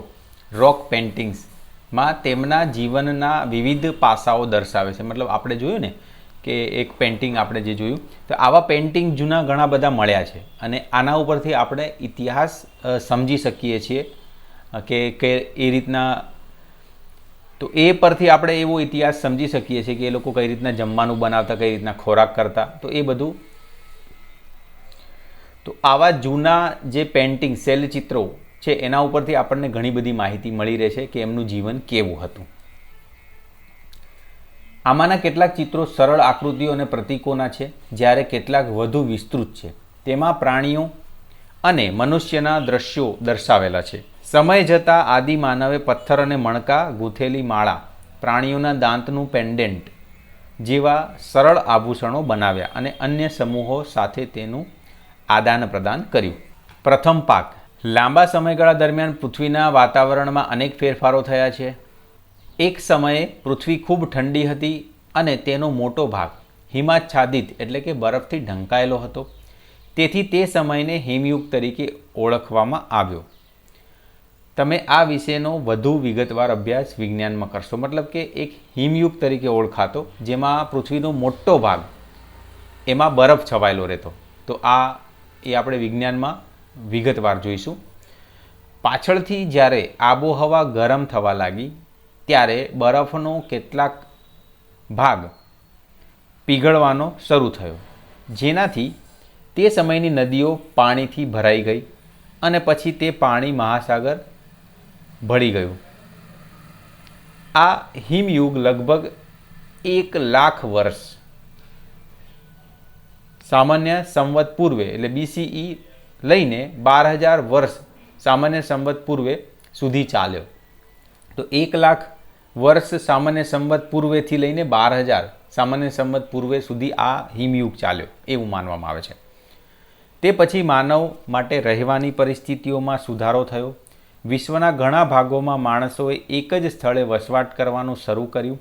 રોક પેઇન્ટિંગ્સમાં તેમના જીવનના વિવિધ પાસાઓ દર્શાવે છે. મતલબ આપણે જોયું ને કે એક પેઇન્ટિંગ આપણે જે જોયું, તો આવા પેઇન્ટિંગ જૂના ઘણા બધા મળ્યા છે અને આના ઉપરથી આપણે ઇતિહાસ સમજી શકીએ છીએ કે એ રીતના. તો એ પરથી આપણે એવો ઇતિહાસ સમજી શકીએ છીએ કે એ લોકો કઈ રીતના જમવાનું બનાવતા, કઈ રીતના ખોરાક કરતા, તો એ બધું. તો આવા જૂના જે પેઇન્ટિંગ, શૈલચિત્રો છે એના ઉપરથી આપણને ઘણી બધી માહિતી મળી રહે છે કે એમનું જીવન કેવું હતું. આમાંના કેટલાક ચિત્રો સરળ આકૃતિઓ અને પ્રતીકોના છે, જ્યારે કેટલાક વધુ વિસ્તૃત છે. તેમાં પ્રાણીઓ અને મનુષ્યના દ્રશ્યો દર્શાવેલા છે. સમય જતાં આદિ માનવે પથ્થર અને મણકા, ગૂંથેલી માળા, પ્રાણીઓના દાંતનું પેન્ડેન્ટ જેવા સરળ આભૂષણો બનાવ્યા અને અન્ય સમૂહો સાથે તેનું આદાન પ્રદાન કર્યું. પ્રથમ પાક. લાંબા સમયગાળા દરમિયાન પૃથ્વીના વાતાવરણમાં અનેક ફેરફારો થયા છે. એક સમયે પૃથ્વી ખૂબ ઠંડી હતી અને તેનો મોટો ભાગ હિમાચ્છાદિત એટલે કે બરફથી ઢંકાયેલો હતો. તેથી તે સમયને હિમયુગ તરીકે ઓળખવામાં આવ્યો. તમે આ વિશેનો વધુ વિગતવાર અભ્યાસ વિજ્ઞાનમાં કરશો. મતલબ કે એક હિમયુગ તરીકે ઓળખાતો, જેમાં પૃથ્વીનો મોટો ભાગ એમાં બરફ છવાયેલો રહેતો. તો એ આપણે વિજ્ઞાનમાં વિગતવાર જોઈશું. પાછળથી જ્યારે આબોહવા ગરમ થવા લાગી ત્યારે બરફનો કેટલાક ભાગ પીગળવાનો શરૂ થયો, જેનાથી તે સમયની નદીઓ પાણીથી ભરાઈ ગઈ અને પછી તે પાણી મહાસાગર ભળી ગયું. આ હિમયુગ લગભગ 1,00,000 વર્ષ સામાન્ય સંવત પૂર્વે એટલે BCE લઈને 12,000 વર્ષ સામાન્ય સંવત પૂર્વે સુધી ચાલ્યો. તો 1,00,000 વર્ષ સામાન્ય સંવત પૂર્વેથી લઈને 12,000 સામાન્ય સંવત પૂર્વે સુધી આ હિમયુગ ચાલ્યો એવું માનવામાં આવે છે. તે પછી માનવ માટે રહેવાની પરિસ્થિતિઓમાં સુધારો થયો. વિશ્વના ઘણા ભાગોમાં માણસોએ એક જ સ્થળે વસવાટ કરવાનું શરૂ કર્યું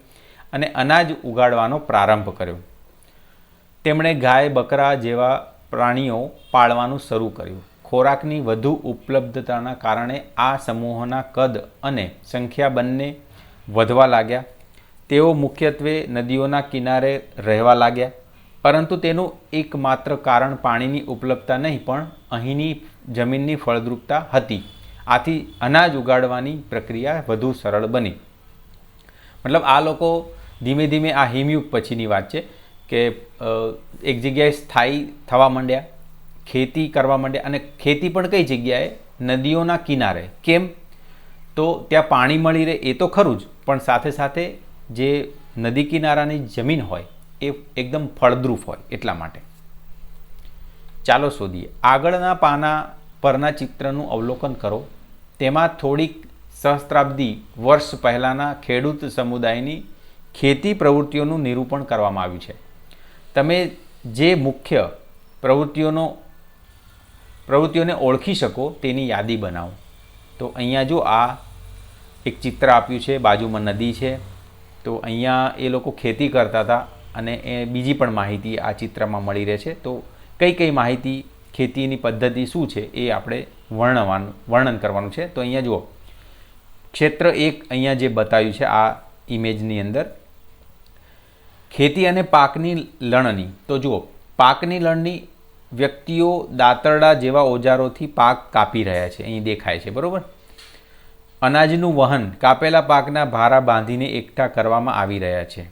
અને અનાજ ઉગાડવાનો પ્રારંભ કર્યો. તેમણે ગાય, બકરા જેવા પ્રાણીઓ પાળવાનું શરૂ કર્યું. ખોરાકની વધુ ઉપલબ્ધતાના કારણે આ સમૂહોના કદ અને સંખ્યા બંને વધવા લાગ્યા. તેઓ મુખ્યત્વે નદીઓના કિનારે રહેવા લાગ્યા, પરંતુ તેનું એકમાત્ર કારણ પાણીની ઉપલબ્ધતા નહીં પણ અહીંની જમીનની ફળદ્રુપતા હતી. આથી અનાજ ઉગાડવાની પ્રક્રિયા વધુ સરળ બની. મતલબ આ લોકો ધીમે ધીમે, આ હિમયુગ પછીની વાત છે, કે એક જગ્યાએ સ્થાયી થવા માંડ્યા, ખેતી કરવા માંડ્યા. અને ખેતી પણ કઈ જગ્યાએ? નદીઓના કિનારે. કેમ? તો ત્યાં પાણી મળી રહે એ તો ખરું જ, પણ સાથે સાથે જે નદી કિનારાની જમીન હોય એ એકદમ ફળદ્રુપ હોય એટલા માટે. ચાલો શોધીએ. આગળના પાના પરના ચિત્રનું અવલોકન કરો. તેમાં થોડીક સહસ્ત્રાબ્દી વર્ષ પહેલાંના ખેડૂત સમુદાયની ખેતી પ્રવૃત્તિઓનું નિરૂપણ કરવામાં આવ્યું છે. તમે જે મુખ્ય પ્રવૃત્તિઓને ઓળખી શકો તેની યાદી બનાવો. તો અહીંયા જો આ એક ચિત્ર આપ્યું છે, બાજુમાં નદી છે. તો અહીંયા એ લોકો ખેતી કરતા હતા અને એ બીજી પણ માહિતી આ ચિત્રમાં મળી રહે છે. તો કઈ કઈ માહિતી, ખેતીની પદ્ધતિ શું છે એ આપણે વર્ણન કરવાનું છે. તો અહીંયા જુઓ, ક્ષેત્ર 1 અહીંયા જે બતાવ્યું છે આ ઇમેજની અંદર, ખેતી અને પાકની લણણી. તો જુઓ, પાકની લણણી વ્યક્તિઓ દાંતરડા જેવા ઓજારોથી પાક કાપી રહ્યા છે, અહીં દેખાય છે, બરાબર. અનાજનું વહન, કાપેલા પાકના ભારા બાંધીને એકઠા કરવામાં આવી રહ્યા છે.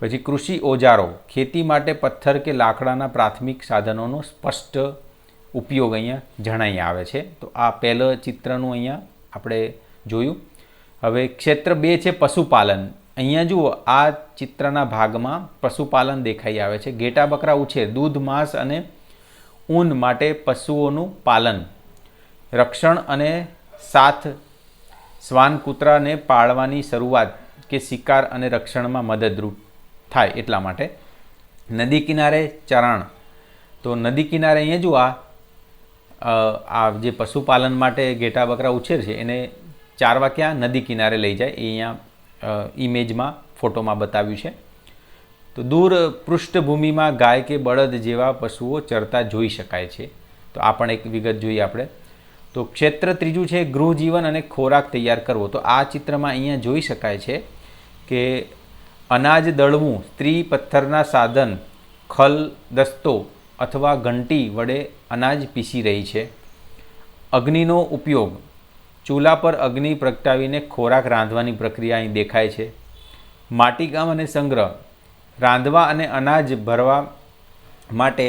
પછી કૃષિ ઓજારો, ખેતી માટે પથ્થર કે લાકડાના પ્રાથમિક સાધનોનો સ્પષ્ટ ઉપયોગ અહીંયા જણાઈ આવે છે. તો આ પહેલું ચિત્રનું અહીંયા આપણે જોયું. હવે ક્ષેત્ર 2 છે પશુપાલન. અહીંયા જુઓ, આ ચિત્રના ભાગમાં પશુપાલન દેખાઈ આવે છે. ઘેટા બકરા ઉછેર, દૂધ, માંસ અને ઊન માટે પશુઓનું પાલન, રક્ષણ અને સાથ શ્વાન કૂતરાને પાળવાની શરૂઆત કે શિકાર અને રક્ષણમાં મદદરૂપ થાય એટલા માટે. નદી કિનારે ચરાણ, તો નદી કિનારે અહીંયા જુઓ આ જે પશુપાલન માટે ઘેટા બકરા ઉછેર છે એને ચારવા ક્યાં નદી કિનારે લઈ જાય એ અહીંયા ઇમેજમાં ફોટોમાં બતાવ્યું છે. તો દૂર પૃષ્ઠભૂમિમાં ગાય કે બળદ જેવા પશુઓ ચરતા જોઈ શકાય છે. તો આ પણ એક વિગત જોઈએ આપણે. તો ક્ષેત્ર ત્રીજું છે ગૃહજીવન અને ખોરાક તૈયાર કરવો. તો આ ચિત્રમાં અહીંયા જોઈ શકાય છે કે અનાજ દળવું સ્ત્રી પથ્થરના સાધન ખલ, દસ્તો અથવા ઘંટી વડે અનાજ પીસી રહી છે. અગ્નિનો ઉપયોગ, ચૂલા પર અગ્નિ પ્રગટાવીને ખોરાક રાંધવાની પ્રક્રિયા અહીં દેખાય છે. માટીકામ અને સંગ્રહ, રાંધવા અને અનાજ ભરવા માટે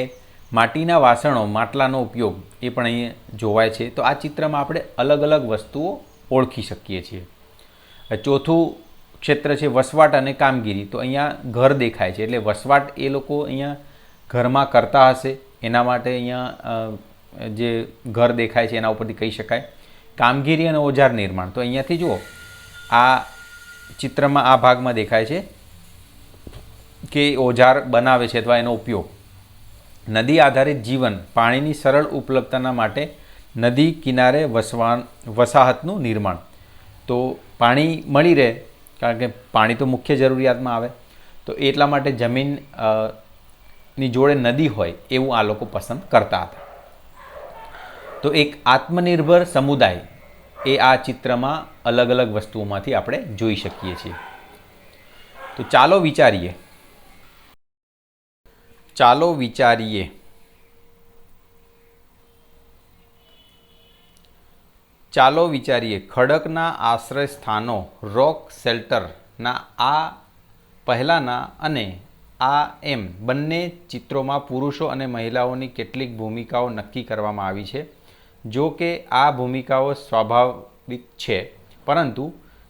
માટીના વાસણો, માટલાનો ઉપયોગ એ પણ અહીં જોવાય છે. તો આ ચિત્રમાં આપણે અલગ અલગ વસ્તુઓ ઓળખી શકીએ છીએ. ચોથું ક્ષેત્ર છે વસવાટ અને કામગીરી. તો અહીંયા ઘર દેખાય છે, એટલે વસવાટ એ લોકો અહીંયા ઘરમાં કરતા હશે, એના માટે અહીંયા જે ઘર દેખાય છે એના ઉપરથી કહી શકાય. કામગીરી અને ઓજાર નિર્માણ, તો અહીંયાથી જુઓ આ ચિત્રમાં આ ભાગમાં દેખાય છે કે ઓજાર બનાવે છે અથવા એનો ઉપયોગ. નદી આધારિત જીવન, પાણીની સરળ ઉપલબ્ધતાના માટે નદી કિનારે વસાહતનું નિર્માણ. તો પાણી મળી રહે, કારણ કે પાણી તો મુખ્ય જરૂરિયાતમાં આવે, તો એટલા માટે જમીન ની જોડે નદી હોય એવું આ લોકો પસંદ કરતા હતા. તો એક આત્મનિર્ભર સમુદાય એ આ ચિત્રમાં અલગ અલગ વસ્તુઓમાંથી આપણે જોઈ શકીએ છીએ. તો ચાલો વિચારીએ ખડકના આશ્રય સ્થાનો, રોક શેલ્ટરના આ પહેલાંના અને આ એમ બંને ચિત્રોમાં પુરુષો અને મહિલાઓની કેટલીક ભૂમિકાઓ નક્કી કરવામાં આવી છે. જો કે આ ભૂમિકાઓ સ્વાભાવિક છે, પરંતુ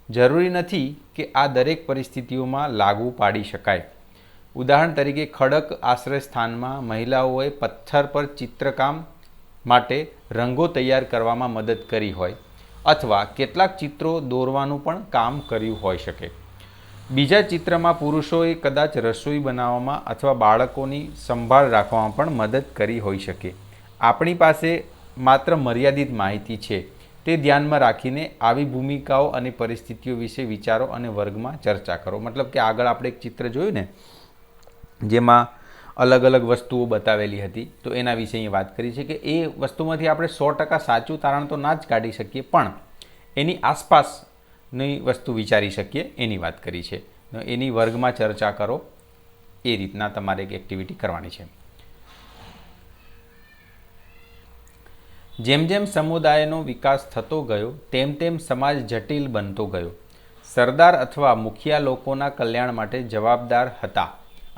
જરૂરી નથી કે આ દરેક પરિસ્થિતિઓમાં લાગુ પાડી શકાય. ઉદાહરણ તરીકે, ખડક આશ્રય સ્થાનમાં મહિલાઓએ પથ્થર પર ચિત્રકામ માટે રંગો તૈયાર કરવામાં મદદ કરી હોય, અથવા કેટલાક ચિત્રો દોરવાનું પણ કામ કર્યું હોઈ શકે. બીજા ચિત્રમાં પુરુષોએ કદાચ રસોઈ બનાવવામાં અથવા બાળકોની સંભાળ રાખવામાં પણ મદદ કરી હોઈ શકે. આપણી પાસે માત્ર મર્યાદિત માહિતી છે, તે ધ્યાનમાં રાખીને આવી ભૂમિકાઓ અને પરિસ્થિતિઓ વિશે વિચારો અને વર્ગમાં ચર્ચા કરો. મતલબ કે આગળ આપણે એક ચિત્ર જોયું ને જેમાં અલગ અલગ વસ્તુઓ બતાવેલી હતી, તો એના વિશે અહીં વાત કરી છે કે એ વસ્તુમાંથી આપણે 100% સાચું તારણ તો ના જ કાઢી શકીએ, પણ એની આસપાસની વસ્તુ વિચારી શકીએ એની વાત કરી છે. એની વર્ગમાં ચર્ચા કરો, એ રીતના તમારે એક એક્ટિવિટી કરવાની છે. જેમ જેમ સમુદાયનો વિકાસ થતો ગયો તેમ તેમ સમાજ જટિલ બનતો ગયો. સરદાર અથવા મુખિયા લોકોના કલ્યાણ માટે જવાબદાર હતા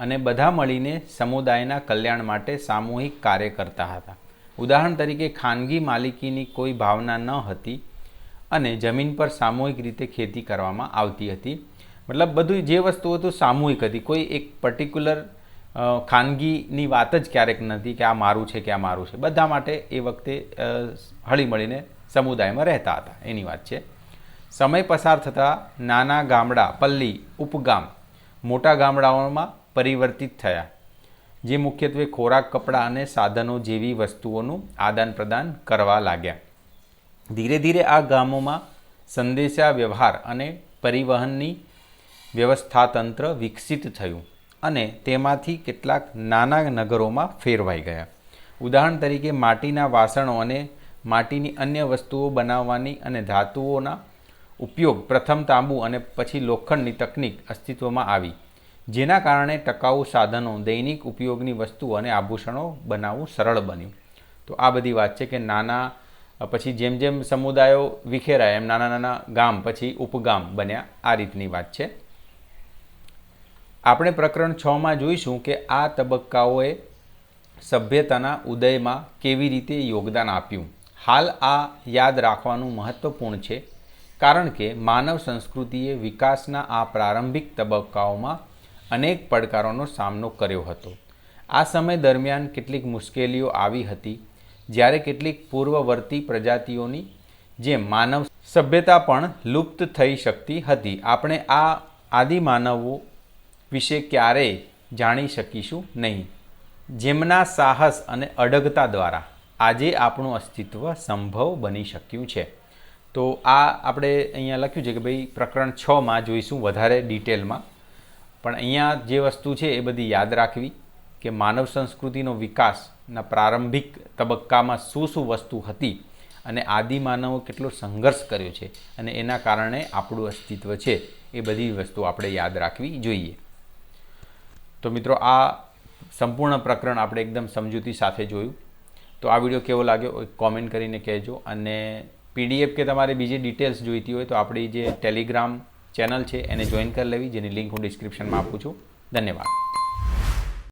અને બધા મળીને સમુદાયના કલ્યાણ માટે સામૂહિક કાર્ય કરતા હતા. ઉદાહરણ તરીકે, ખાનગી માલિકીની કોઈ ભાવના ન હતી અને જમીન પર સામૂહિક રીતે ખેતી કરવામાં આવતી હતી. મતલબ બધું જે વસ્તુ હતું સામૂહિક હતી, કોઈ એક પર્ટિક્યુલર ખાનગીની વાત જ ક્યારેક નથી કે આ મારું છે કે આ મારું છે. બધા માટે એ વખતે હળીમળીને સમુદાયમાં રહેતા હતા એની વાત છે. સમય પસાર થતાં નાના ગામડા, પલ્લી, ઉપગામ મોટા ગામડાઓમાં પરિવર્તિત થયા, જે મુખ્યત્વે ખોરાક, કપડાં અને સાધનો જેવી વસ્તુઓનું આદાન પ્રદાન કરવા લાગ્યા. ધીરે ધીરે આ ગામોમાં સંદેશા વ્યવહાર અને પરિવહનની વ્યવસ્થાતંત્ર વિકસિત થયું અને તેમાંથી કેટલાક નાના નગરોમાં ફેરવાઈ ગયા. ઉદાહરણ તરીકે, માટીના વાસણો અને માટીની અન્ય વસ્તુઓ બનાવવાની અને ધાતુઓના ઉપયોગ, પ્રથમ તાંબુ અને પછી લોખંડની તકનીક અસ્તિત્વમાં આવી, જેના કારણે ટકાઉ સાધનો, દૈનિક ઉપયોગની વસ્તુઓ અને આભૂષણો બનાવવું સરળ બન્યું. તો આ બધી વાત છે કે નાના પછી જેમ જેમ સમુદાયો વિખેરાયા એમ નાના નાના ગામ પછી ઉપગામ બન્યા, આ રીતની વાત છે. આપણે પ્રકરણ 6માં જોઈશું કે આ તબક્કાઓએ સભ્યતાના ઉદયમાં કેવી રીતે યોગદાન આપ્યું. હાલ આ યાદ રાખવાનું મહત્ત્વપૂર્ણ છે, કારણ કે માનવ સંસ્કૃતિએ વિકાસના આ પ્રારંભિક તબક્કાઓમાં અનેક પડકારોનો સામનો કર્યો હતો. આ સમય દરમિયાન કેટલીક મુશ્કેલીઓ આવી હતી, જ્યારે કેટલીક પૂર્વવર્તી પ્રજાતિઓની જેમ માનવ સભ્યતા પણ લુપ્ત થઈ શકતી હતી. આપણે આ આદિમાનવો વિશે ક્યારેય જાણી શકીશું નહીં, જેમના સાહસ અને અડગતા દ્વારા આજે આપણું અસ્તિત્વ સંભવ બની શક્યું છે. તો આ આપણે અહીંયા લખ્યું છે કે ભાઈ પ્રકરણ 6માં જોઈશું વધારે ડિટેલમાં, પણ અહીંયા જે વસ્તુ છે એ બધી યાદ રાખવી કે માનવ સંસ્કૃતિનો વિકાસના પ્રારંભિક તબક્કામાં શું શું વસ્તુ હતી અને આદિમાનવો કેટલો સંઘર્ષ કર્યો છે અને એના કારણે આપણું અસ્તિત્વ છે, એ બધી વસ્તુ આપણે યાદ રાખવી જોઈએ. તો મિત્રો, આ સંપૂર્ણ પ્રકરણ આપણે એકદમ સમજૂતી સાથે જોયું. તો આ વિડીયો કેવો લાગ્યો કોમેન્ટ કરીને કહેજો, અને PDF કે તમારે બીજી ડિટેલ્સ જોઈતી હોય તો આપણી જે ટેલિગ્રામ ચેનલ છે એને જોઈન કરી લેવી, જેની લિંક હું ડિસ્ક્રિપ્શનમાં આપું છું. ધન્યવાદ.